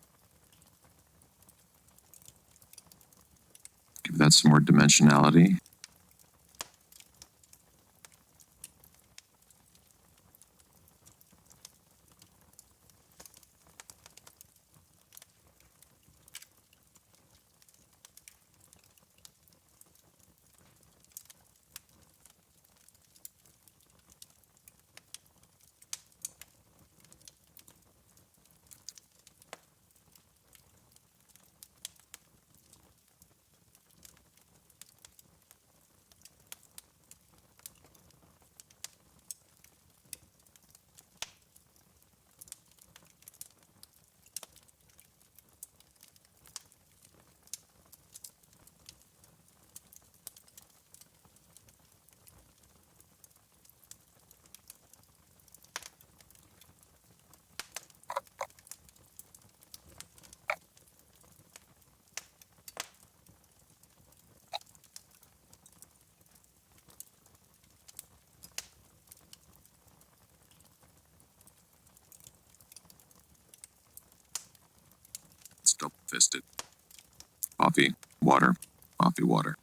Give that some more dimensionality. fisted. Coffee, water, coffee, water.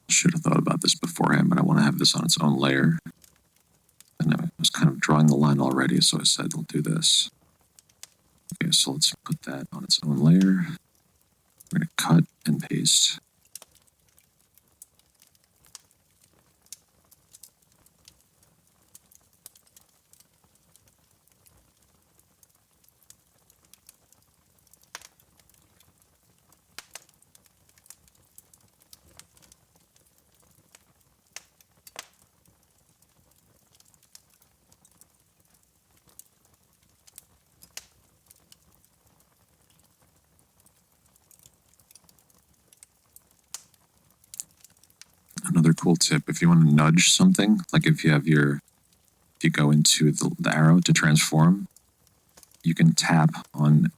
Should have thought about this beforehand, but I want to have this on its own layer. And I was kind of drawing the line already, so I said we'll do this. Okay, so let's put that on its own layer. We're going to cut and paste. Another cool tip, if you want to nudge something, like if you go into the arrow to transform, you can tap on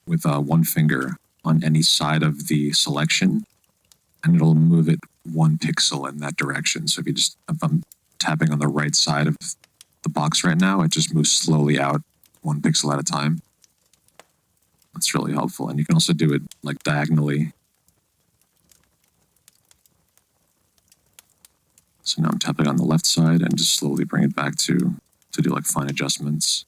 with one finger on any side of the selection, and it'll move it 1 pixel in that direction. So if I'm tapping on the right side of the box right now, it just moves slowly out 1 pixel at a time. That's really helpful. And you can also do it like diagonally. So now I'm tapping on the left side and just slowly bring it back to do like fine adjustments.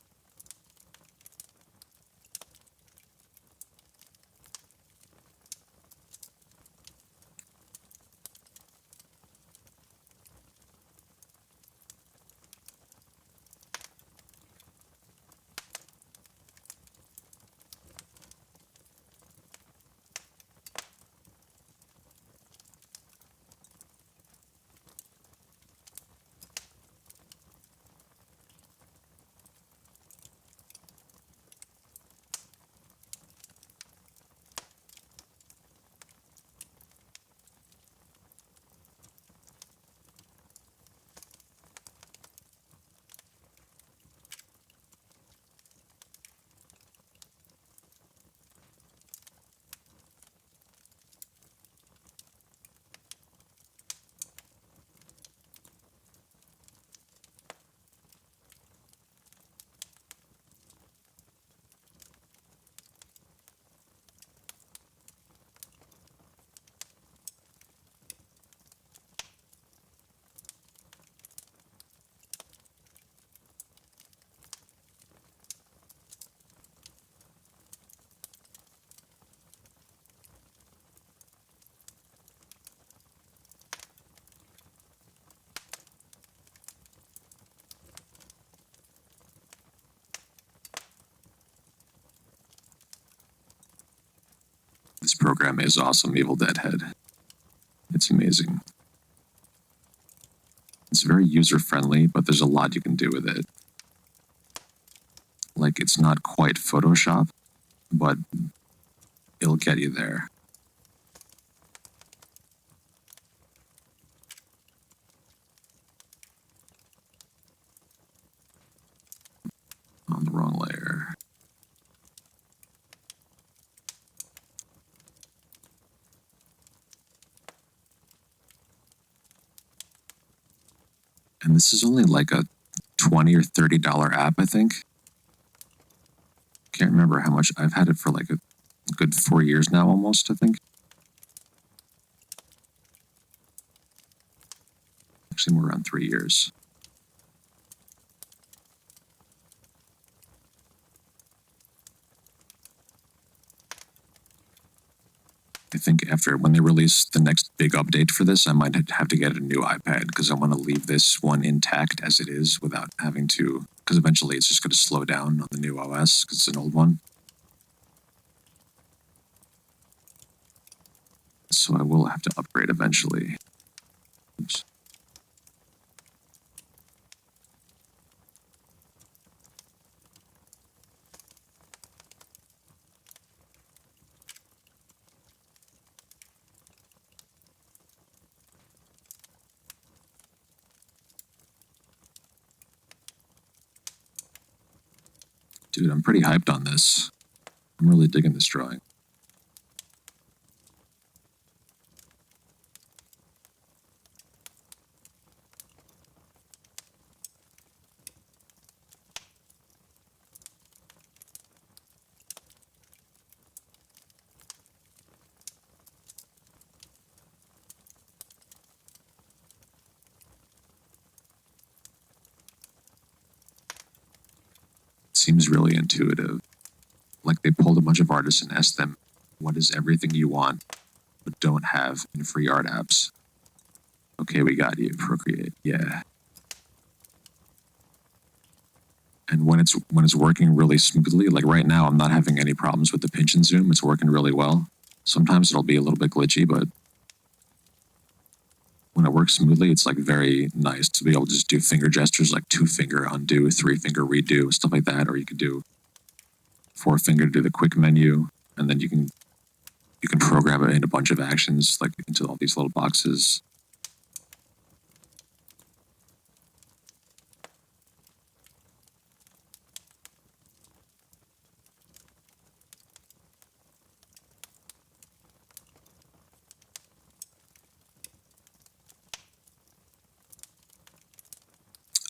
This program is awesome, Evil Dead Head. It's amazing. It's very user-friendly, but there's a lot you can do with it. Like, it's not quite Photoshop, but it'll get you there. On the wrong layer. And this is only like a $20 or $30 app, I think. Can't remember how much. I've had it for like a good 4 years now, almost, I think. Actually, more around 3 years. I think after when they release the next big update for this, I might have to get a new iPad because I want to leave this one intact as it is without having to, because eventually it's just going to slow down on the new OS because it's an old one. So I will have to upgrade eventually. Oops. Dude, I'm pretty hyped on this. I'm really digging this drawing. Seems really intuitive. Like they pulled a bunch of artists and asked them, what is everything you want but don't have in free art apps? Okay, we got you, Procreate. Yeah. And when it's working really smoothly, like right now, I'm not having any problems with the pinch and zoom. It's working really well. Sometimes it'll be a little bit glitchy, but when it works smoothly, it's like very nice to be able to just do finger gestures like 2-finger undo, 3-finger redo, stuff like that. Or you could do 4-finger to do the quick menu, and then you can program it in a bunch of actions, like into all these little boxes.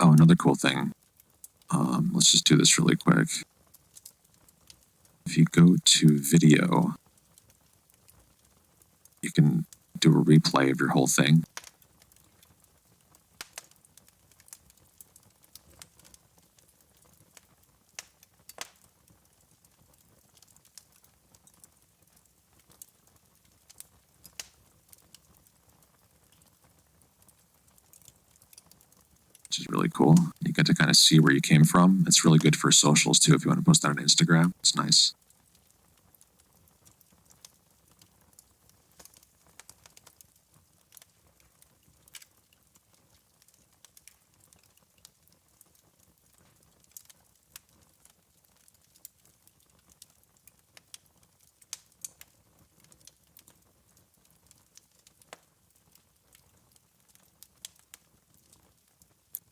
Oh, another cool thing. Let's just do this really quick. If you go to video, you can do a replay of your whole thing. Which is really cool. You get to kind of see where you came from. It's really good for socials too if you want to post that on Instagram. It's nice.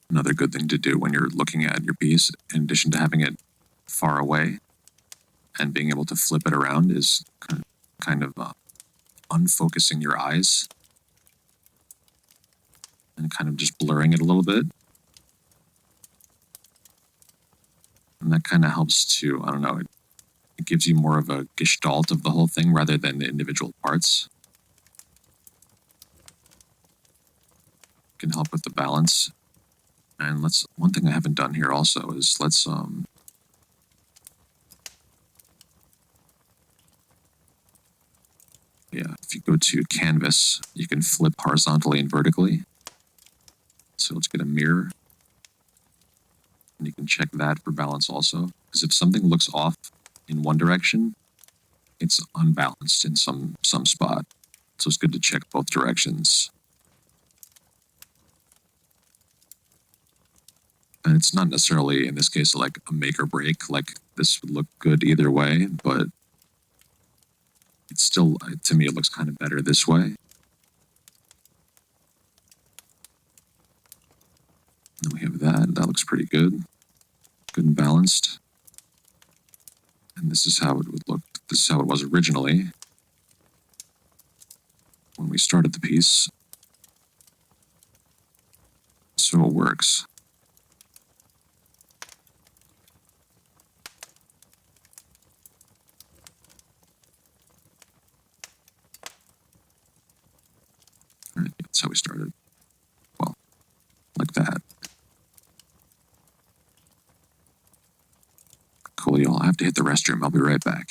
Another good thing to do when you're looking at your piece, in addition to having it far away and being able to flip it around, is kind of unfocusing your eyes and kind of just blurring it a little bit. And that kind of helps to, I don't know, it gives you more of a gestalt of the whole thing rather than the individual parts. It can help with the balance. And one thing I haven't done here also is if you go to canvas, you can flip horizontally and vertically. So let's get a mirror. And you can check that for balance also. Because if something looks off in one direction, it's unbalanced in some spot. So it's good to check both directions. And it's not necessarily, in this case, like a make or break. Like this would look good either way, but it's still, to me, it looks kind of better this way. Then we have that. That looks pretty good. Good and balanced. And this is how it would look. This is how it was originally when we started the piece. So it works. All right, that's how we started. Well, like that. Cool, y'all. I have to hit the restroom. I'll be right back.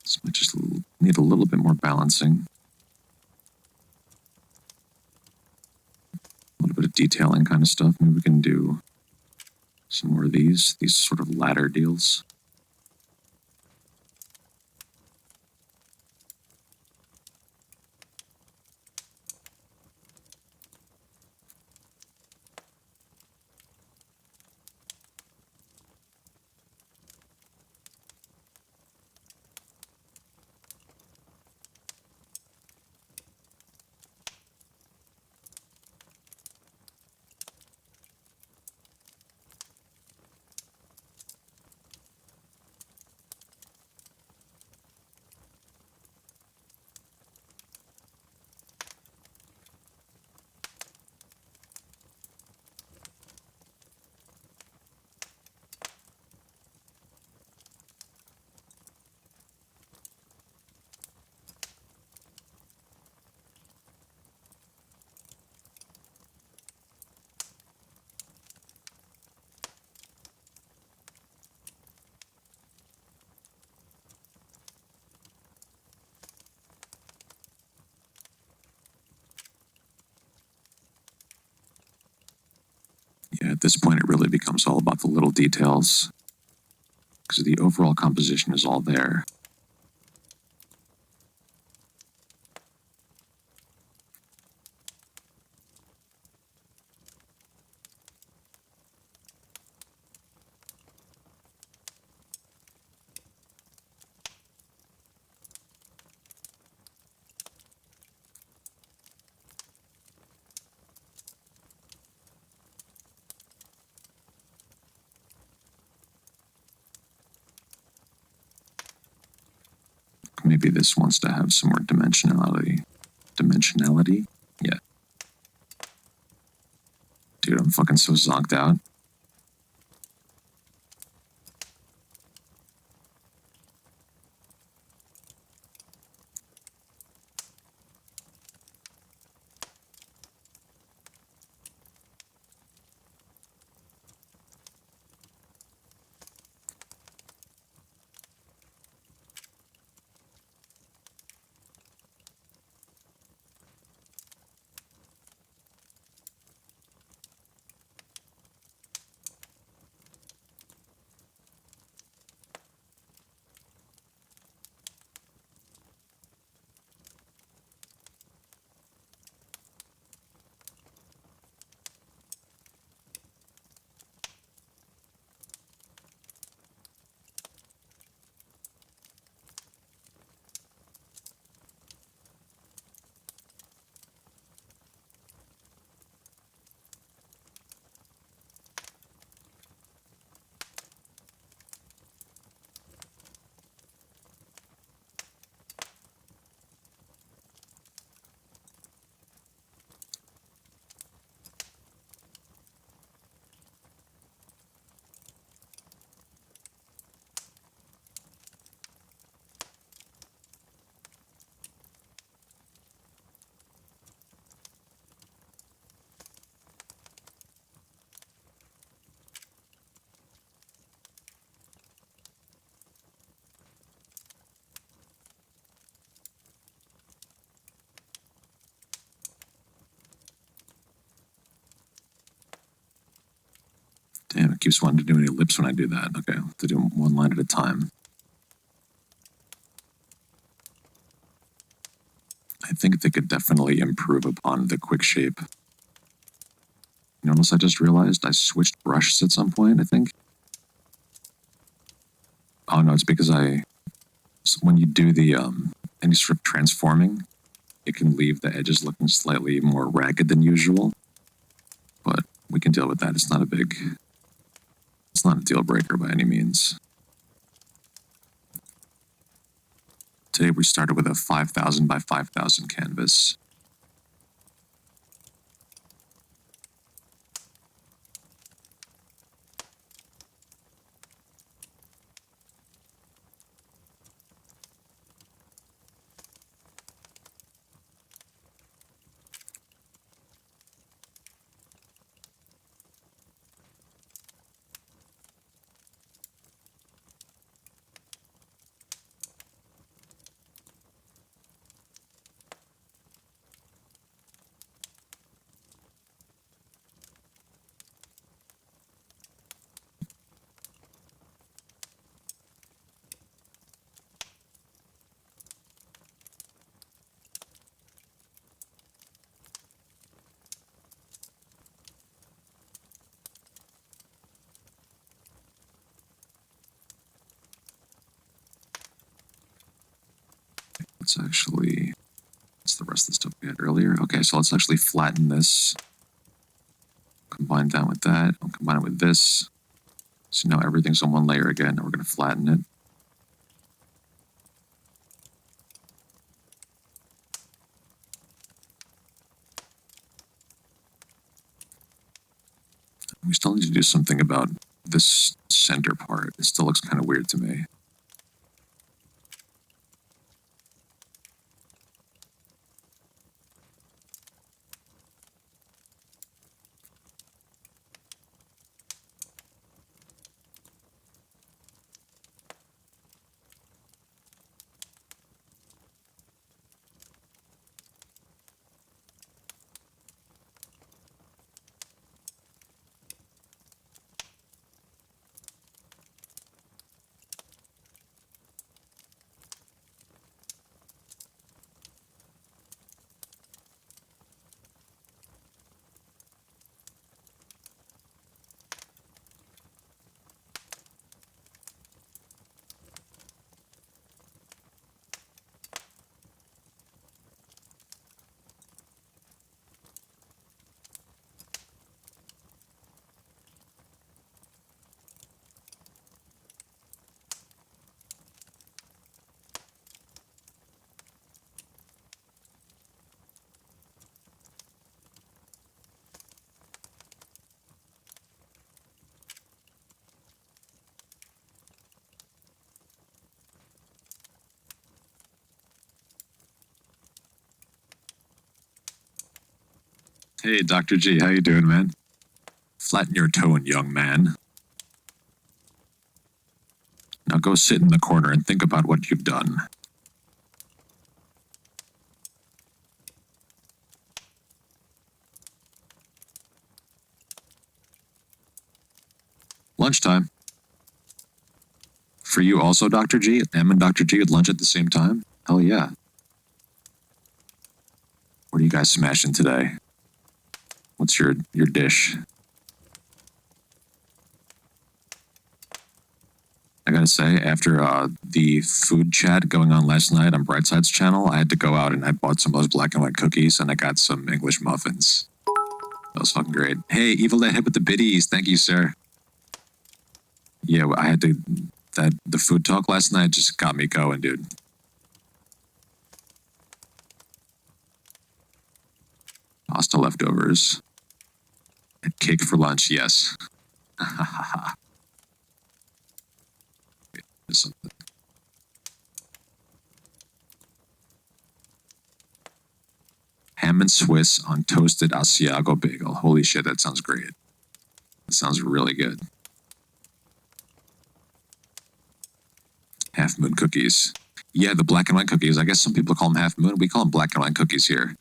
This might just need a little bit more balancing. A little bit of detailing kind of stuff. Maybe we can do some more of these sort of ladder deals. Yeah, at this point, it really becomes all about the little details because the overall composition is all there. Maybe this wants to have some more dimensionality. Dimensionality? Yeah. Dude, I'm fucking so zonked out. Damn, it keeps wanting to do an ellipse when I do that. Okay, I'll have to do them one line at a time. I think they could definitely improve upon the quick shape. You notice I just realized I switched brushes at some point, I think. Oh no, it's because when you do the any sort of transforming, it can leave the edges looking slightly more ragged than usual. But we can deal with that. It's not a deal breaker by any means. Today we started with a 5,000 by 5,000 canvas. That's the rest of the stuff we had earlier. Okay, so let's actually flatten this. Combine that with that. I'll combine it with this. So now everything's on one layer again, and we're going to flatten it. We still need to do something about this center part. It still looks kind of weird to me. Hey, Dr. G, how you doing, man? Flatten your tone, young man. Now go sit in the corner and think about what you've done. Lunchtime. For you also, Dr. G? M and Dr. G at lunch at the same time? Hell yeah. What are you guys smashing today? What's your dish? I gotta say, after the food chat going on last night on Brightside's channel, I had to go out and I bought some of those black and white cookies and I got some English muffins. That was fucking great. Hey, Evil That Hit with the biddies. Thank you, sir. Yeah, I had to... The food talk last night just got me going, dude. Pasta leftovers. And cake for lunch, yes. Something. Ham and Swiss on toasted Asiago bagel. Holy shit, that sounds great. That sounds really good. Half moon cookies. Yeah, the black and white cookies. I guess some people call them half moon. We call them black and white cookies here.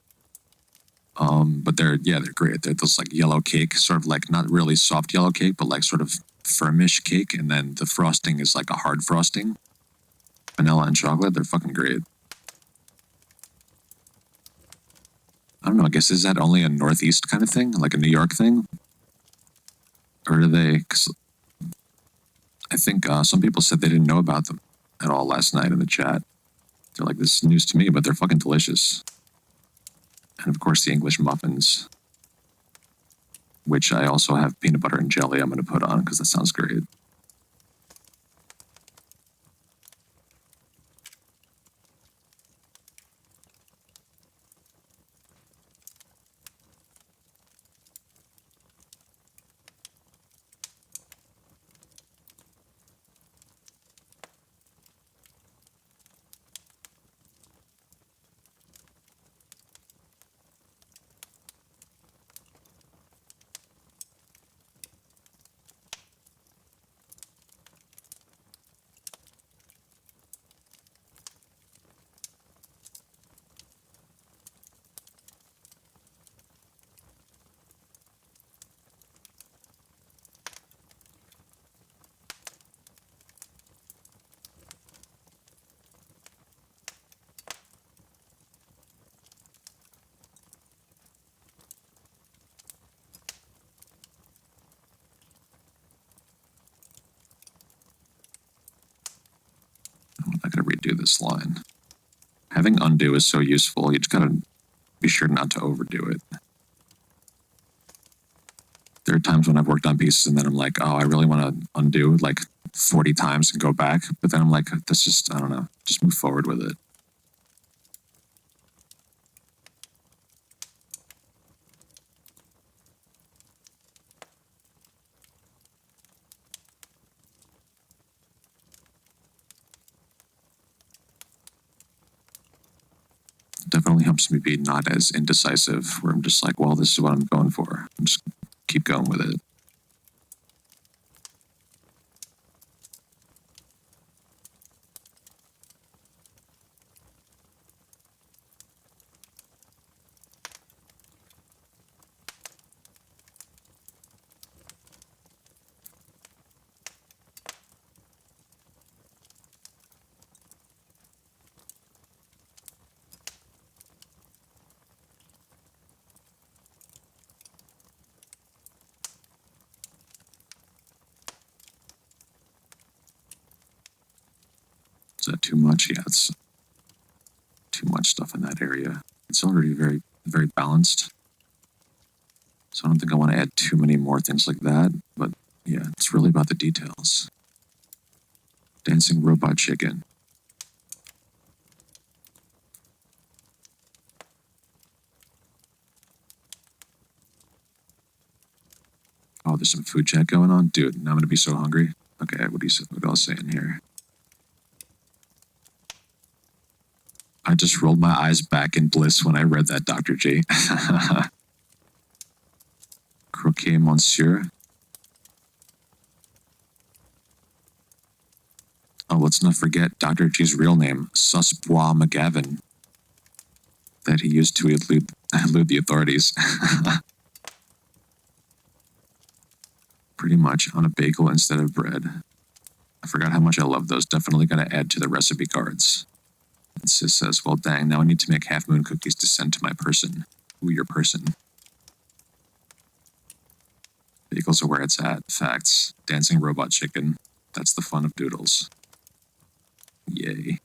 But they're great. They're this like yellow cake, sort of like not really soft yellow cake, but like sort of firmish cake. And then the frosting is like a hard frosting, vanilla and chocolate. They're fucking great. I don't know. I guess is that only a Northeast kind of thing, like a New York thing, or do they? Cause I think some people said they didn't know about them at all last night in the chat. They're like, this is news to me, but they're fucking delicious. And of course, the English muffins, which I also have peanut butter and jelly I'm going to put on because that sounds great. I gotta redo this line. Having undo is so useful. You just gotta be sure not to overdo it. There are times when I've worked on pieces and then I'm like, oh, I really want to undo like 40 times and go back. But then I'm like, that's just, I don't know, just move forward with it. Definitely helps me be not as indecisive, where I'm just like, well, this is what I'm going for. I'm just keep going with it. Is that too much? Yeah, it's too much stuff in that area. It's already very, very balanced. So I don't think I want to add too many more things like that. But yeah, it's really about the details. Dancing robot chicken. Oh, there's some food chat going on? Dude, now I'm going to be so hungry. Okay, what else saying here? I just rolled my eyes back in bliss when I read that, Dr. J. Croquet Monsieur. Oh, let's not forget Dr. G's real name, Susbois McGavin, that he used to elude the authorities. Pretty much on a bagel instead of bread. I forgot how much I love those. Definitely got to add to the recipe cards. And Sis says, well, dang, now I need to make half moon cookies to send to my person. Ooh, your person. Bagels are where it's at. Facts. Dancing robot chicken. That's the fun of doodles. Yay.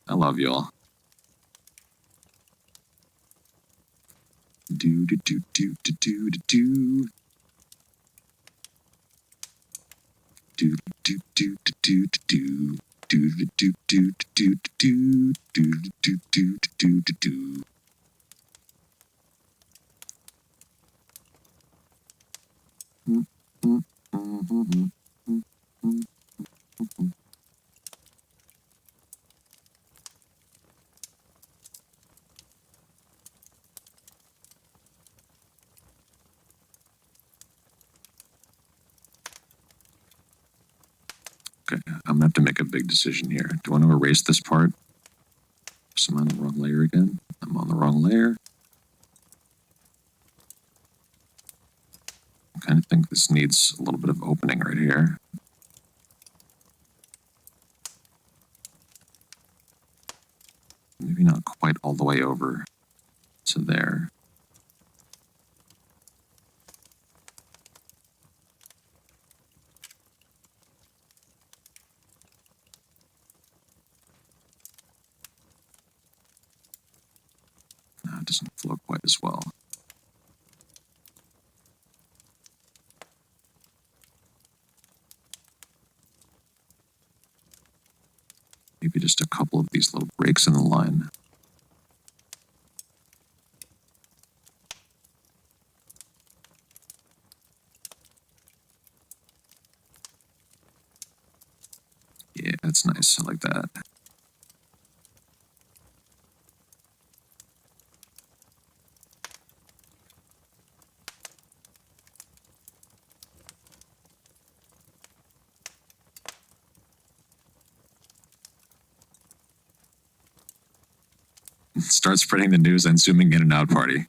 I love y'all. Do do do do do do do do. Do do do do do do. Do do do do do do do do do do do do. Okay, I'm gonna have to make a big decision here. Do I want to erase this part? So I'm on the wrong layer again. I'm on the wrong layer. kind of think this needs a little bit of opening right here. Maybe not quite all the way over to there. No, it doesn't flow quite as well. Maybe just a couple of these little breaks in the line. Yeah, that's nice. I like that. Start spreading the news and zooming in and out party.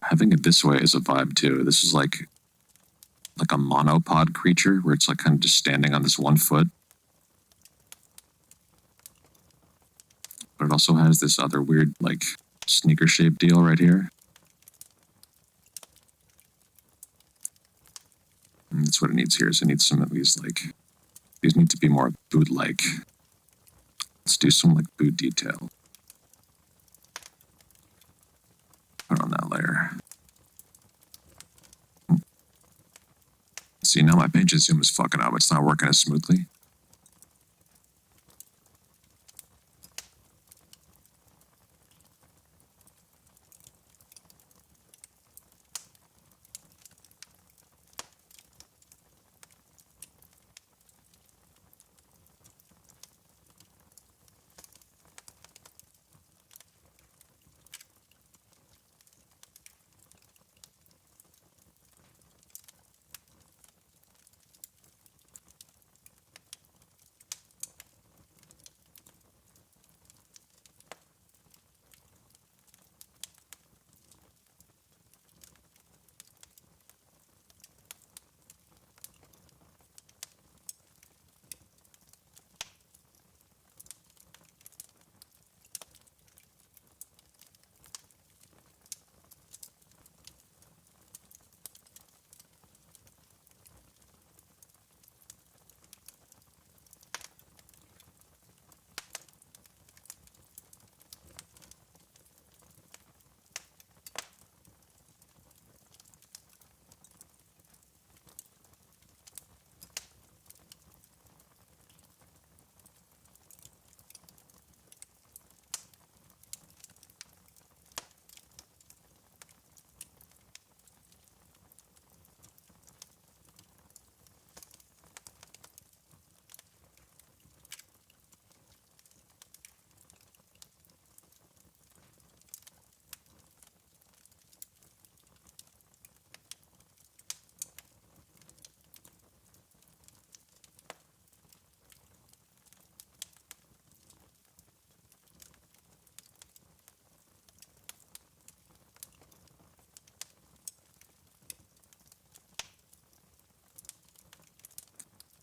Having it this way is a vibe too. This is like a monopod creature where it's like kind of just standing on this one foot. But it also has this other weird like sneaker shaped deal right here. And that's what it needs here. Is it needs some of these like, these need to be more boot-like. Let's do some like boot detail. Put on that layer. See, now my pinch and zoom is fucking up. It's not working as smoothly.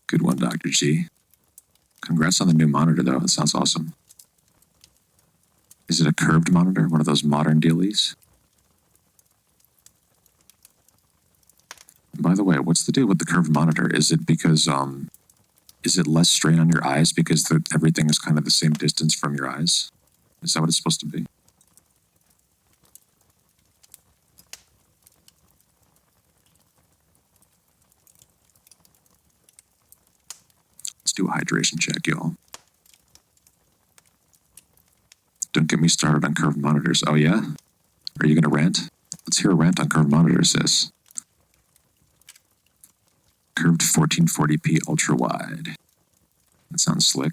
Good one, Dr. G. Congrats on the new monitor, though. That sounds awesome. Is it a curved monitor? One of those modern dealies? By the way, what's the deal with the curved monitor? Is it because, is it less strain on your eyes because everything is kind of the same distance from your eyes? Is that what it's supposed to be? Let's do a hydration check, y'all. Don't get me started on curved monitors. Oh, yeah? Are you going to rant? Let's hear a rant on curved monitors, sis. Curved 1440p ultra wide. That sounds slick.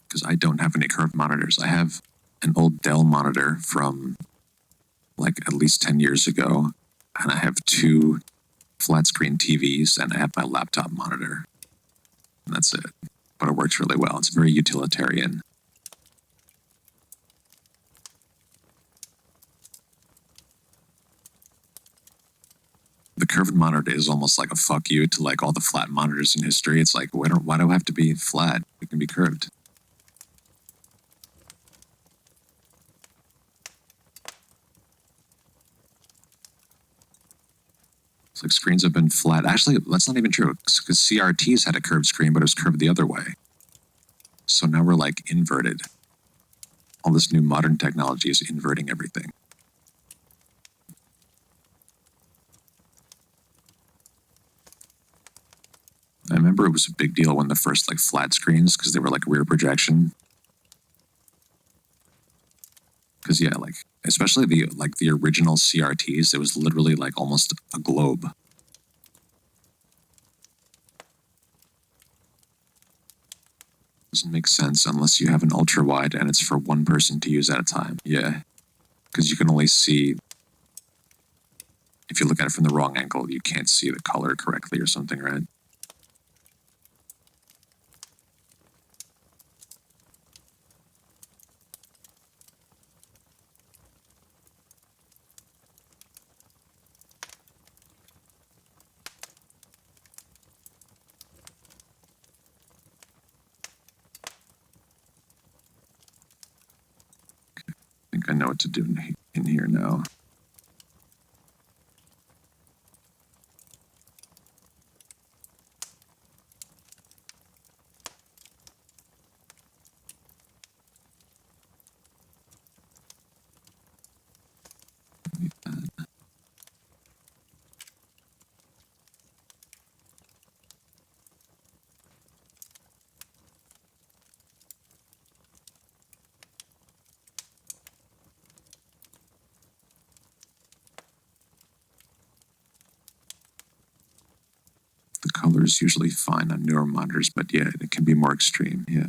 Because I don't have any curved monitors. I have an old Dell monitor from like at least 10 years ago, and I have two flat screen TVs, and I have my laptop monitor. And that's it. But it works really well. It's very utilitarian. The curved monitor is almost like a fuck you to like all the flat monitors in history. It's like, why do I have to be flat? It can be curved. It's like screens have been flat. Actually, that's not even true, because CRTs had a curved screen, but it was curved the other way. So now we're like inverted. All this new modern technology is inverting everything. I remember it was a big deal when the first like flat screens, because they were like rear projection. Because yeah, like especially the original CRTs, it was literally like almost a globe. Doesn't make sense unless you have an ultra wide and it's for one person to use at a time. Yeah, because you can only see, if you look at it from the wrong angle, you can't see the color correctly or something, right? I think I know what to do in here now. The color is usually fine on newer monitors, but yeah, it can be more extreme, yeah.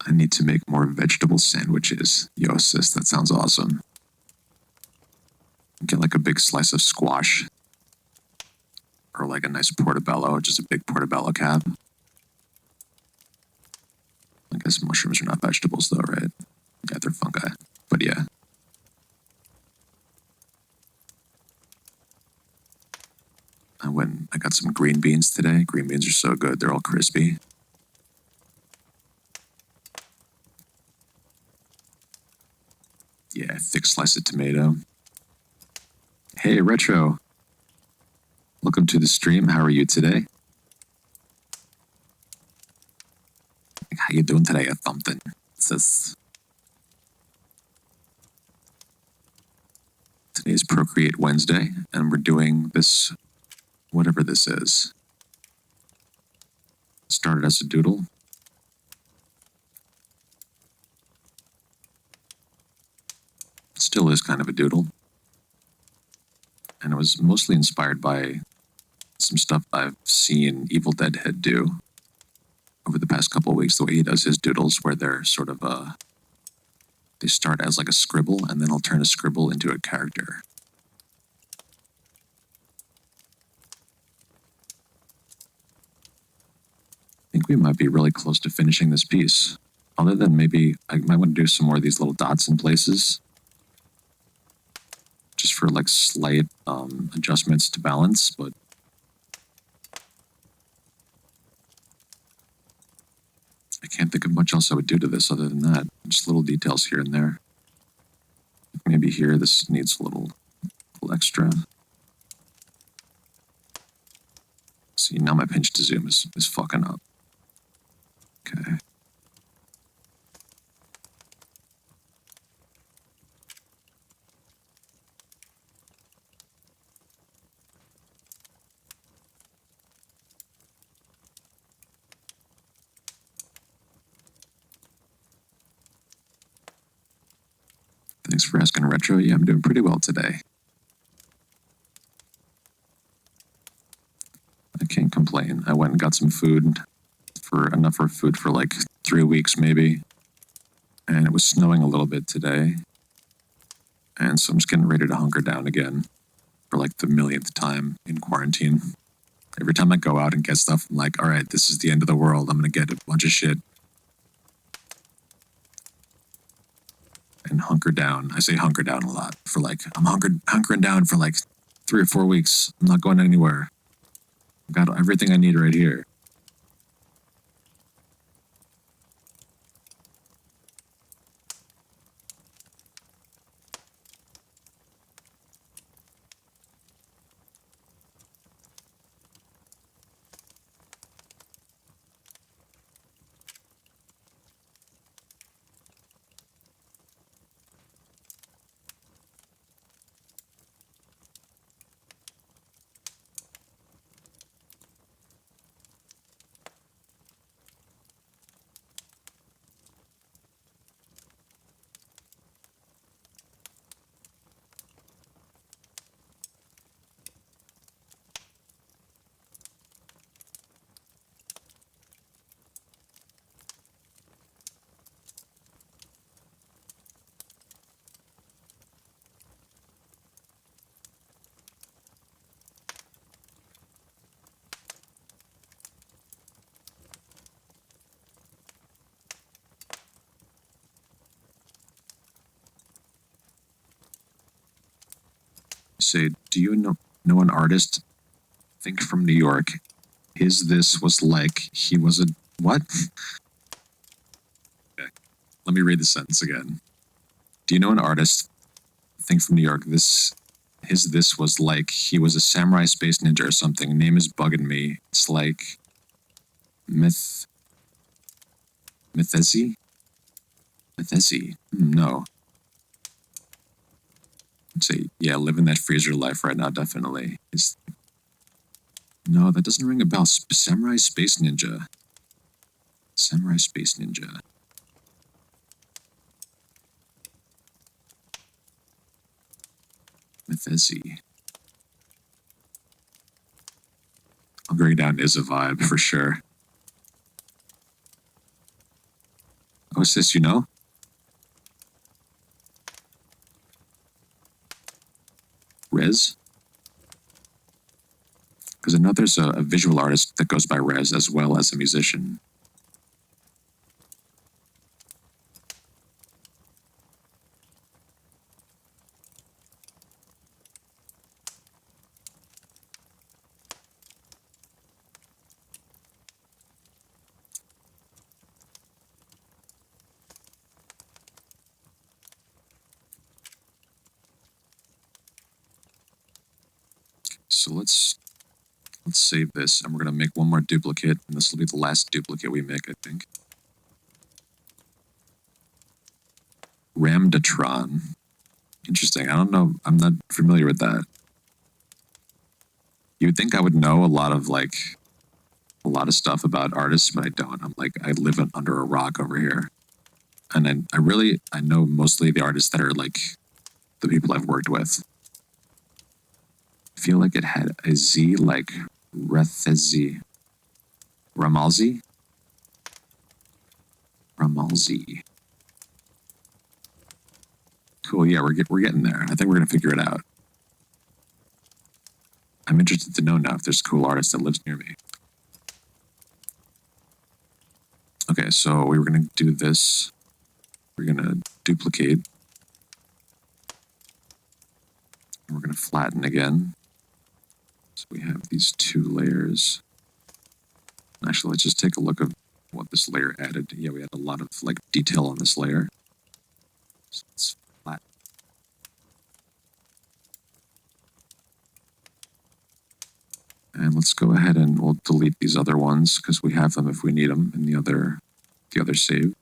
I need to make more vegetable sandwiches. Yo, sis, that sounds awesome. Get like a big slice of squash. Or like a nice portobello, just a big portobello cap. I guess mushrooms are not vegetables though, right? Yeah, they're fungi. But yeah. I got some green beans today. Green beans are so good. They're all crispy. Yeah, thick slice of tomato. Hey, Retro. Welcome to the stream. How are you today? How you doing today, a thumping? Today's Procreate Wednesday, and we're doing this, whatever this is. Started as a doodle. Still is kind of a doodle. And it was mostly inspired by some stuff I've seen Evil Dead Head do over the past couple of weeks, the way he does his doodles, where they're sort of they start as like a scribble, and then he'll turn a scribble into a character. I think we might be really close to finishing this piece. Other than maybe I might want to do some more of these little dots in places, just for like slight adjustments to balance, but I can't think of much else I would do to this other than that. Just little details here and there. Maybe here this needs a little extra. See, now my pinch to zoom is fucking up. Okay. Thanks for asking, Retro. Yeah, I'm doing pretty well today. I can't complain. I went and got some food, enough food for like 3 weeks maybe. And it was snowing a little bit today. And so I'm just getting ready to hunker down again for like the millionth time in quarantine. Every time I go out and get stuff, I'm like, all right, this is the end of the world. I'm going to get a bunch of shit. And hunker down. I say hunker down a lot for like, I'm hunkering down for like 3 or 4 weeks. I'm not going anywhere. I've got everything I need right here. Say, do you know an artist? Think from New York. His this was like he was a what? Okay. Let me read the sentence again. Do you know an artist? Think from New York. This was like he was a samurai space ninja or something. Name is bugging me. It's like Mythesi? No. I'd say, yeah, living that freezer life right now, definitely. No, that doesn't ring a bell. Samurai Space Ninja. Samurai Space Ninja. Mythesi. Hunkering down is a vibe, for sure. Oh, sis, you know? Rez? Because I know there's a visual artist that goes by Rez as well as a musician. So let's save this, and we're going to make one more duplicate, and this will be the last duplicate we make, I think. Ramdatron. Interesting. I don't know. I'm not familiar with that. You would think I would know a lot of stuff about artists, but I don't. I live under a rock over here. And I know mostly the artists that are like the people I've worked with. I feel like it had a Z like Rethezi. Ramalzi? Ramalzi. Cool, yeah, we're getting there. I think we're gonna figure it out. I'm interested to know now if there's a cool artist that lives near me. Okay, so we were gonna do this. We're gonna duplicate. And we're gonna flatten again. So we have these two layers. Actually, let's just take a look at what this layer added. Yeah, we had a lot of like detail on this layer. So let's flatten. And let's go ahead and we'll delete these other ones because we have them if we need them in the other save.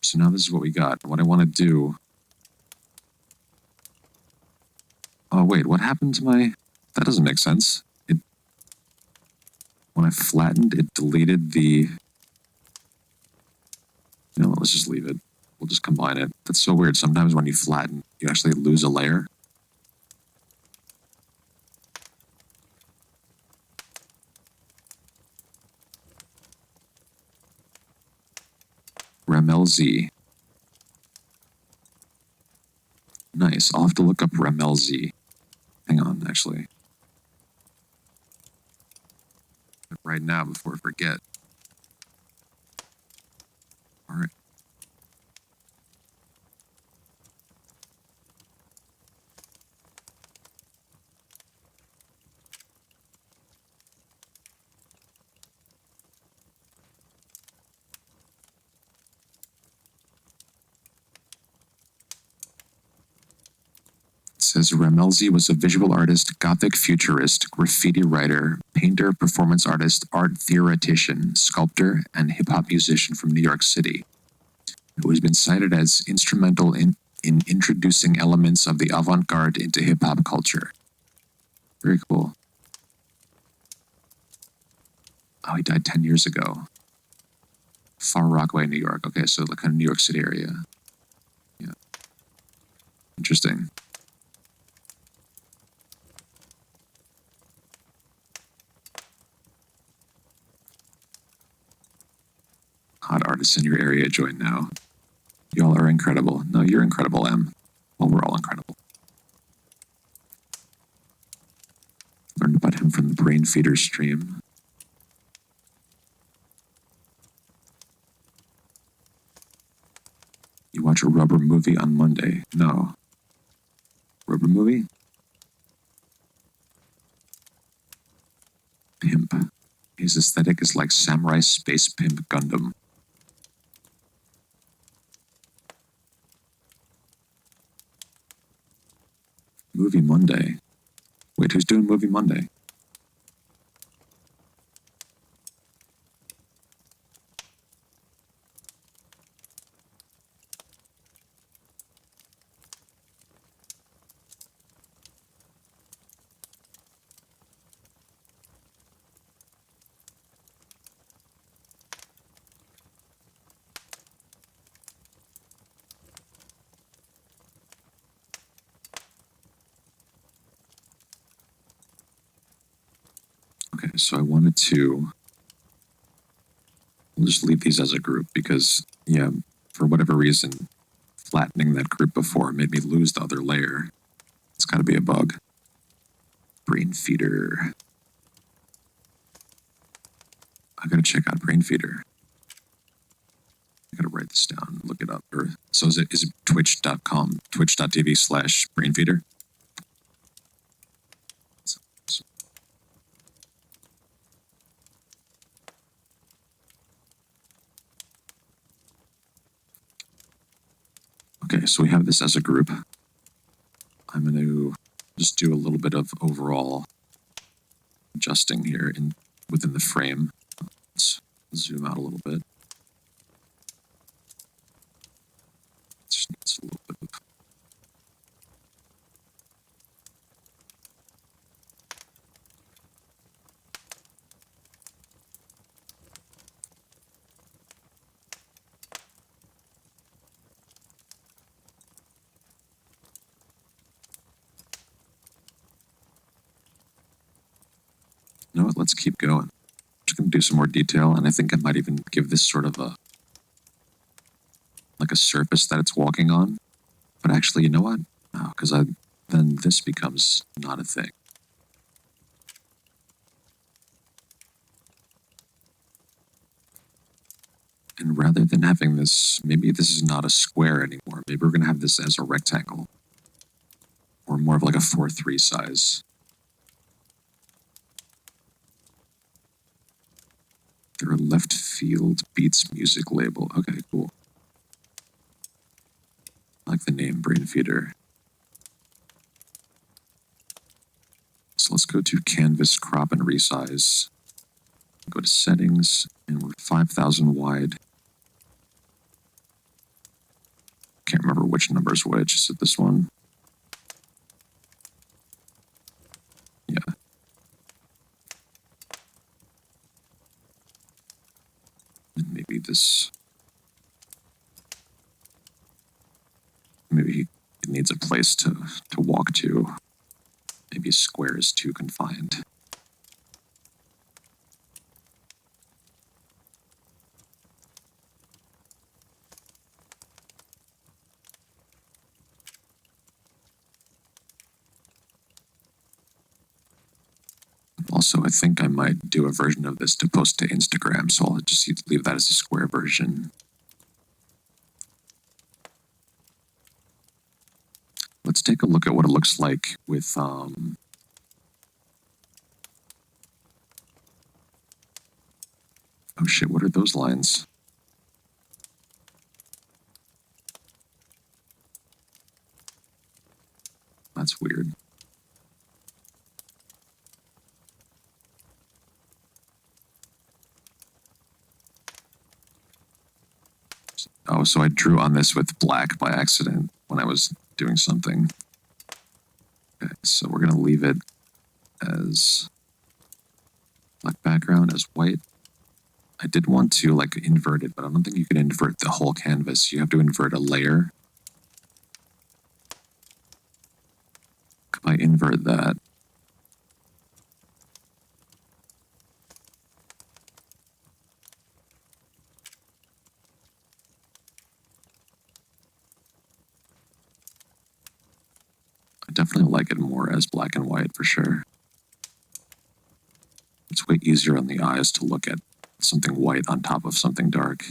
So now this is what we got. What I want to do. Oh wait, what happened to my? That doesn't make sense. When I flattened, it deleted the. You know what? Let's just leave it. We'll just combine it. That's so weird. Sometimes when you flatten, you actually lose a layer. Ramelzi. Nice. I'll have to look up Ramelzi. Hang on, actually. Right now before I forget. All right. It says Ramelzi was a visual artist, Gothic futurist, graffiti writer, painter, performance artist, art theoretician, sculptor, and hip-hop musician from New York City, who has been cited as instrumental in introducing elements of the avant-garde into hip-hop culture. Very cool. Oh, he died 10 years ago. Far Rockaway, New York. Okay, so the kind of New York City area. Yeah. Interesting. Hot artists in your area join now. Y'all are incredible. No, you're incredible, Em. Well, we're all incredible. Learned about him from the Brain Feeder stream. You watch a rubber movie on Monday? No. Rubber movie? Pimp. His aesthetic is like Samurai Space Pimp Gundam. Movie Monday. Wait, who's doing Movie Monday? Okay, so I wanted to. We'll just leave these as a group because Yeah, for whatever reason, flattening that group before made me lose the other layer. It's got to be a bug. Brain feeder. I gotta check out brain feeder. I gotta write this down, look it up. So is it twitch.com, twitch.tv/brainfeeder? Okay, so we have this as a group. I'm going to just do a little bit of overall adjusting here within the frame. Let's zoom out a little bit. Just needs a little bit of... You know what, let's keep going. I'm just going to do some more detail, and I think I might even give this sort of like a surface that it's walking on. But actually, you know what? No, because then this becomes not a thing. And rather than having this, maybe this is not a square anymore. Maybe we're going to have this as a rectangle. Or more of like a 4:3 size. They're a left field beats music label. Okay, cool. I like the name Brain Feeder. So let's go to Canvas Crop and Resize. Go to Settings, and we're 5,000 wide. Can't remember which number is which. Is it this one? Yeah. And maybe this... Maybe it needs a place to walk to. Maybe a square is too confined. Also, I think I might do a version of this to post to Instagram, so I'll just leave that as a square version. Let's take a look at what it looks like with oh shit, what are those lines? That's weird. Oh, so I drew on this with black by accident when I was doing something. Okay, so we're gonna leave it as black background, as white. I did want to like invert it, but I don't think you can invert the whole canvas. You have to invert a layer. If I invert that, I definitely like it more as black and white for sure. It's way easier on the eyes to look at something white on top of something dark.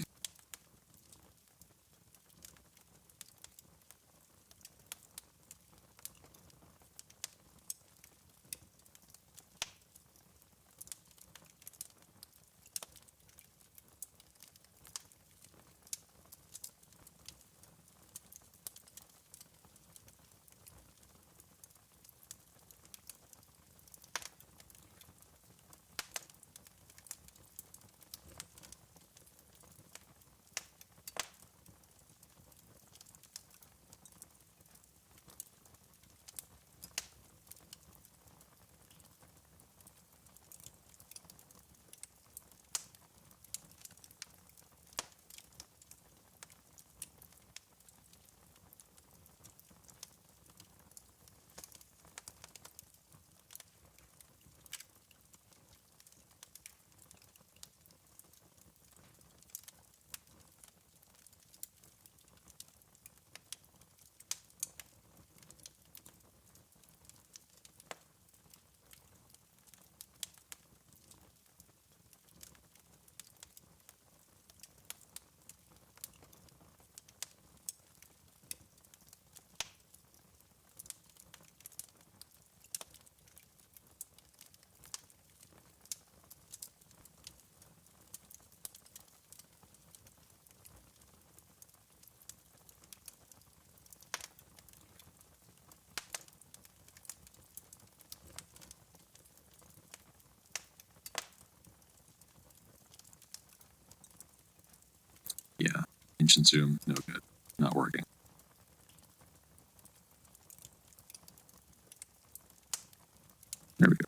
ancient zoom, no good. Not working. There we go.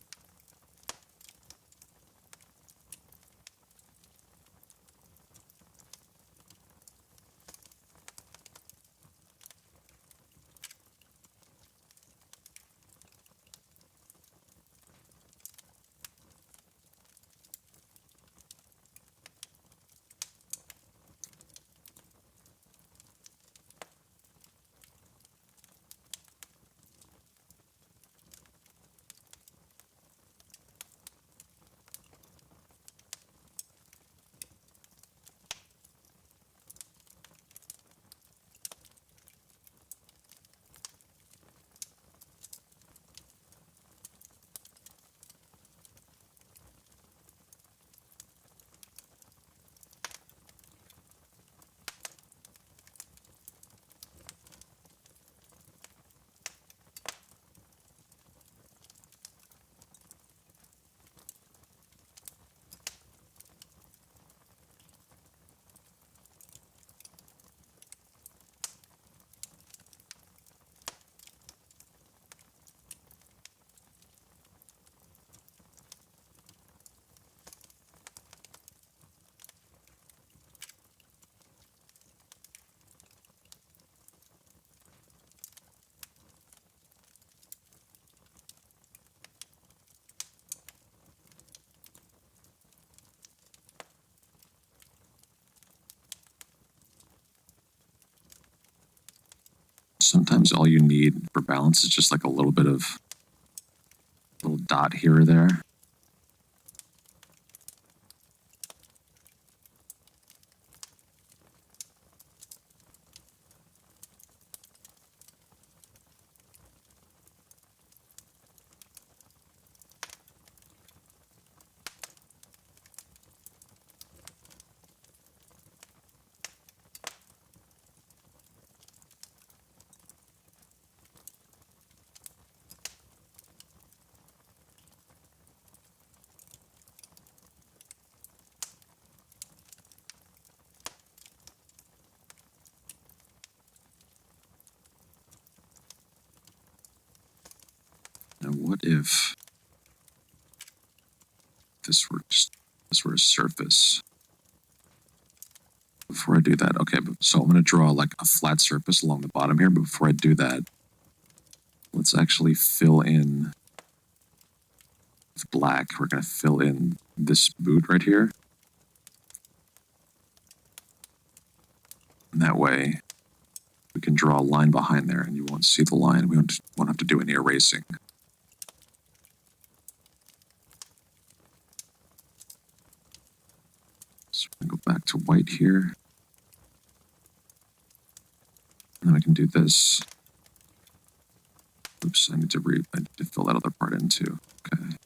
Sometimes all you need for balance is just like a little bit of little dot here or there. Now, what if this were a surface? Before I do that, okay, so I'm going to draw like a flat surface along the bottom here, but before I do that, let's actually fill in with black. We're going to fill in this boot right here. And that way, we can draw a line behind there, and you won't see the line. We won't have to do any erasing. So we're going to go back to white here. And then we can do this. Oops, I need to fill that other part in too. Okay.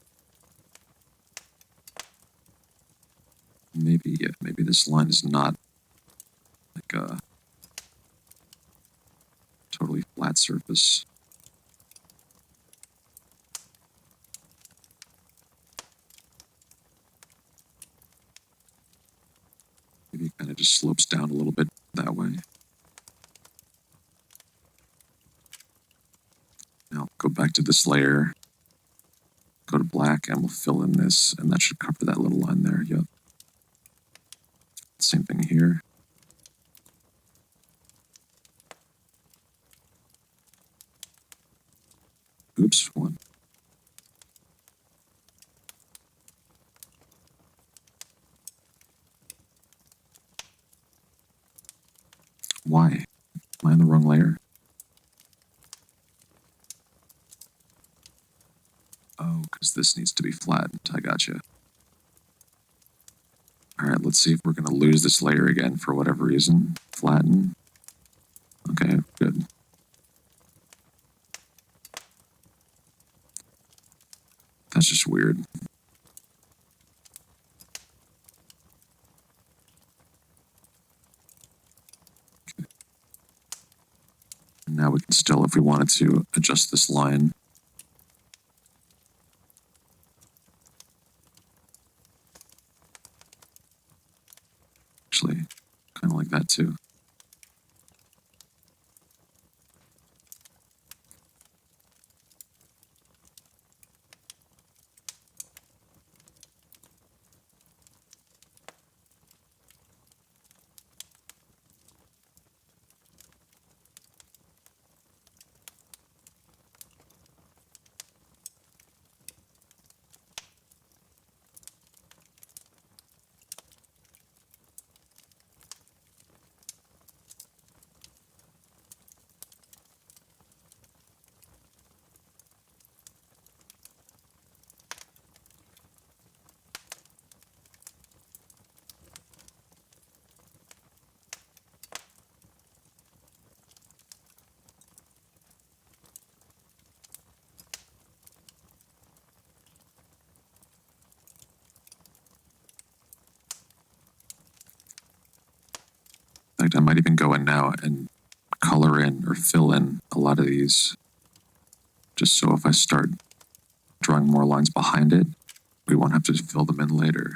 Maybe this line is not like a totally flat surface. Maybe it kind of just slopes down a little bit that way. Now go back to this layer, go to black, and we'll fill in this, and that should cover that little line there. Yep. Same thing here. Oops, one. Why? Am I in the wrong layer? Oh, because this needs to be flattened. I gotcha. All right, let's see if we're going to lose this layer again for whatever reason. Flatten. Okay, good. That's just weird. Okay. And now we can still, if we wanted to, adjust this line. Actually, kind of like that too. fact, I might even go in now and color in or fill in a lot of these, just so if I start drawing more lines behind it, we won't have to fill them in later.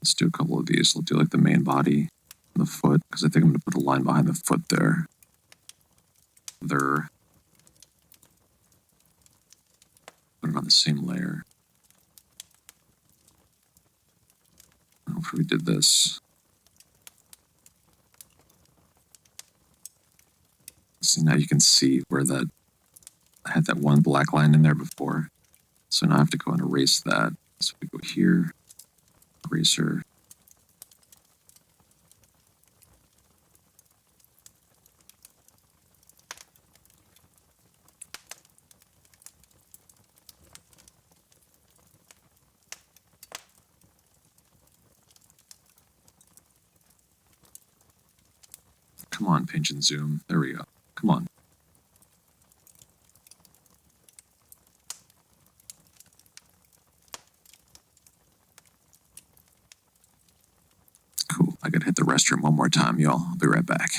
Let's do a couple of these. We'll do like the main body and the foot, because I think I'm going to put a line behind the foot there. Put it on the same layer. Hopefully we did this. So now you can see where that I had that one black line in there before. So now I have to go and erase that. So we go here, eraser. Come on, pinch and zoom. There we go. Come on. Cool. I gotta hit the restroom one more time, y'all. I'll be right back.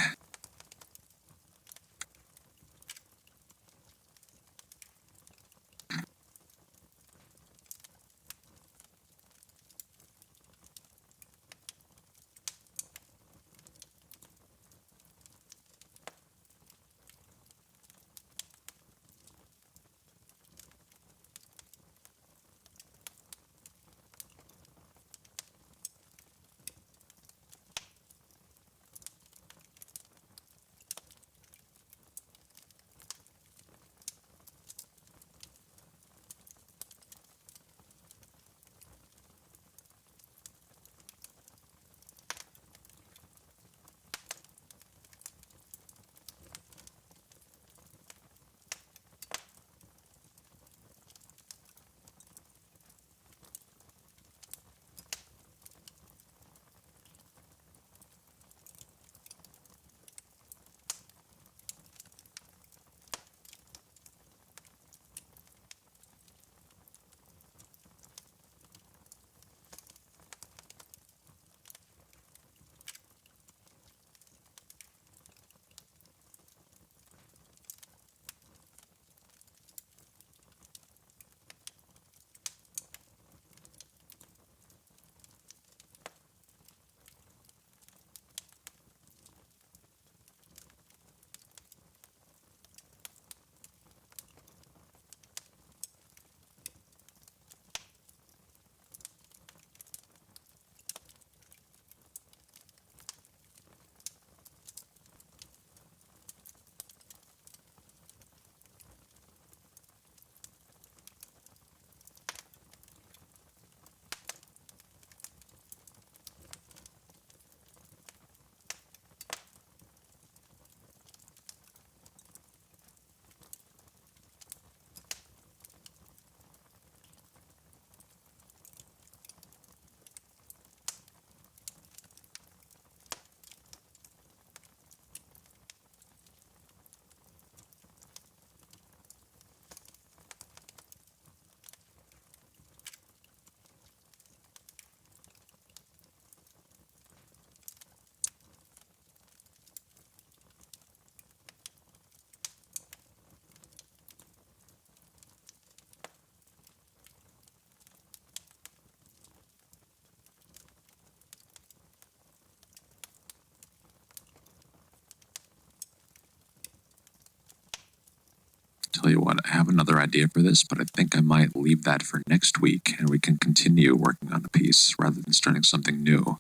Tell you what, I have another idea for this, but I think I might leave that for next week and we can continue working on a piece rather than starting something new.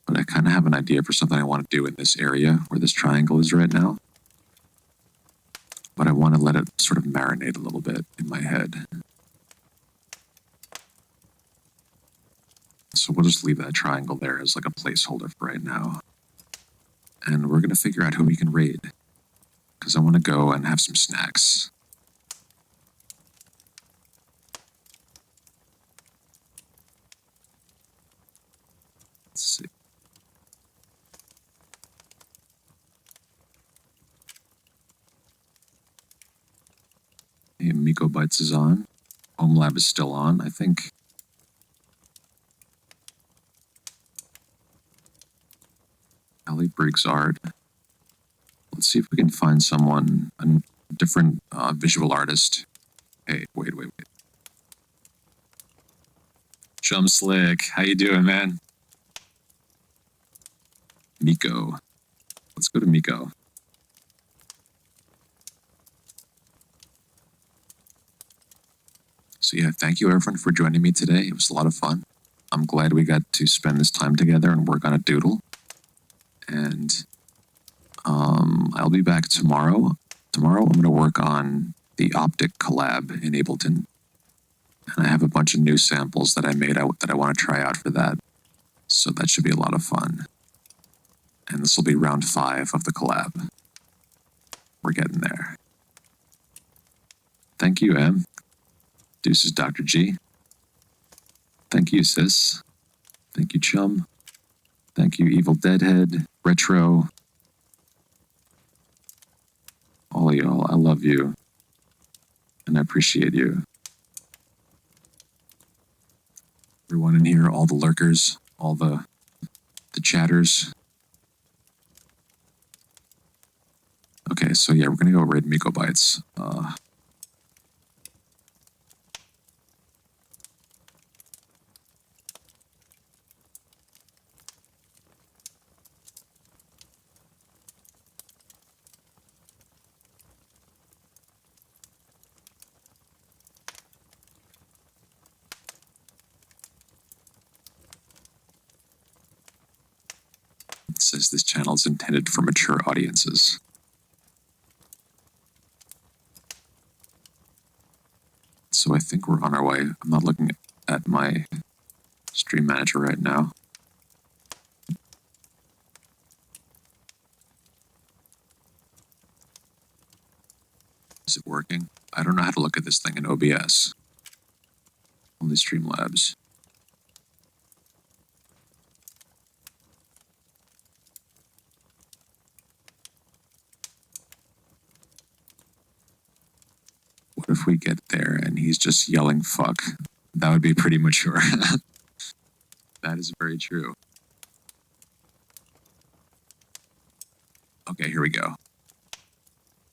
But I kind of have an idea for something I want to do in this area where this triangle is right now. But I want to let it sort of marinate a little bit in my head. So we'll just leave that triangle there as like a placeholder for right now. And we're going to figure out who we can raid, because I want to go and have some snacks. Let's see. Hey, Miko Bites is on. Home Lab is still on, I think. Hallie Briggs art. Let's see if we can find someone, a different visual artist. Hey, wait. Chum Slick, how you doing, man? Miko. Let's go to Miko. So yeah, thank you everyone for joining me today. It was a lot of fun. I'm glad we got to spend this time together and work on a doodle. And I'll be back tomorrow. Tomorrow I'm going to work on the Optic collab in Ableton. And I have a bunch of new samples that I made that I want to try out for that. So that should be a lot of fun. And this will be round 5 of the collab. We're getting there. Thank you, Em. Deuces, Dr. G. Thank you, Sis. Thank you, Chum. Thank you, Evil Deadhead, Retro. All of y'all, I love you. And I appreciate you. Everyone in here, all the lurkers, all the chatters. Okay, so yeah, we're gonna go raid Miko Bytes. It says this channel is intended for mature audiences. So I think we're on our way. I'm not looking at my stream manager right now. Is it working? I don't know how to look at this thing in OBS. Only Streamlabs. What if we get there and he's just yelling fuck? That would be pretty mature. That is very true. Okay, here we go.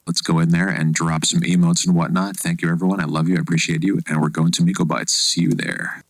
Let's go in there and drop some emotes and whatnot. Thank you, everyone. I love you. I appreciate you. And we're going to Miko Bytes. See you there.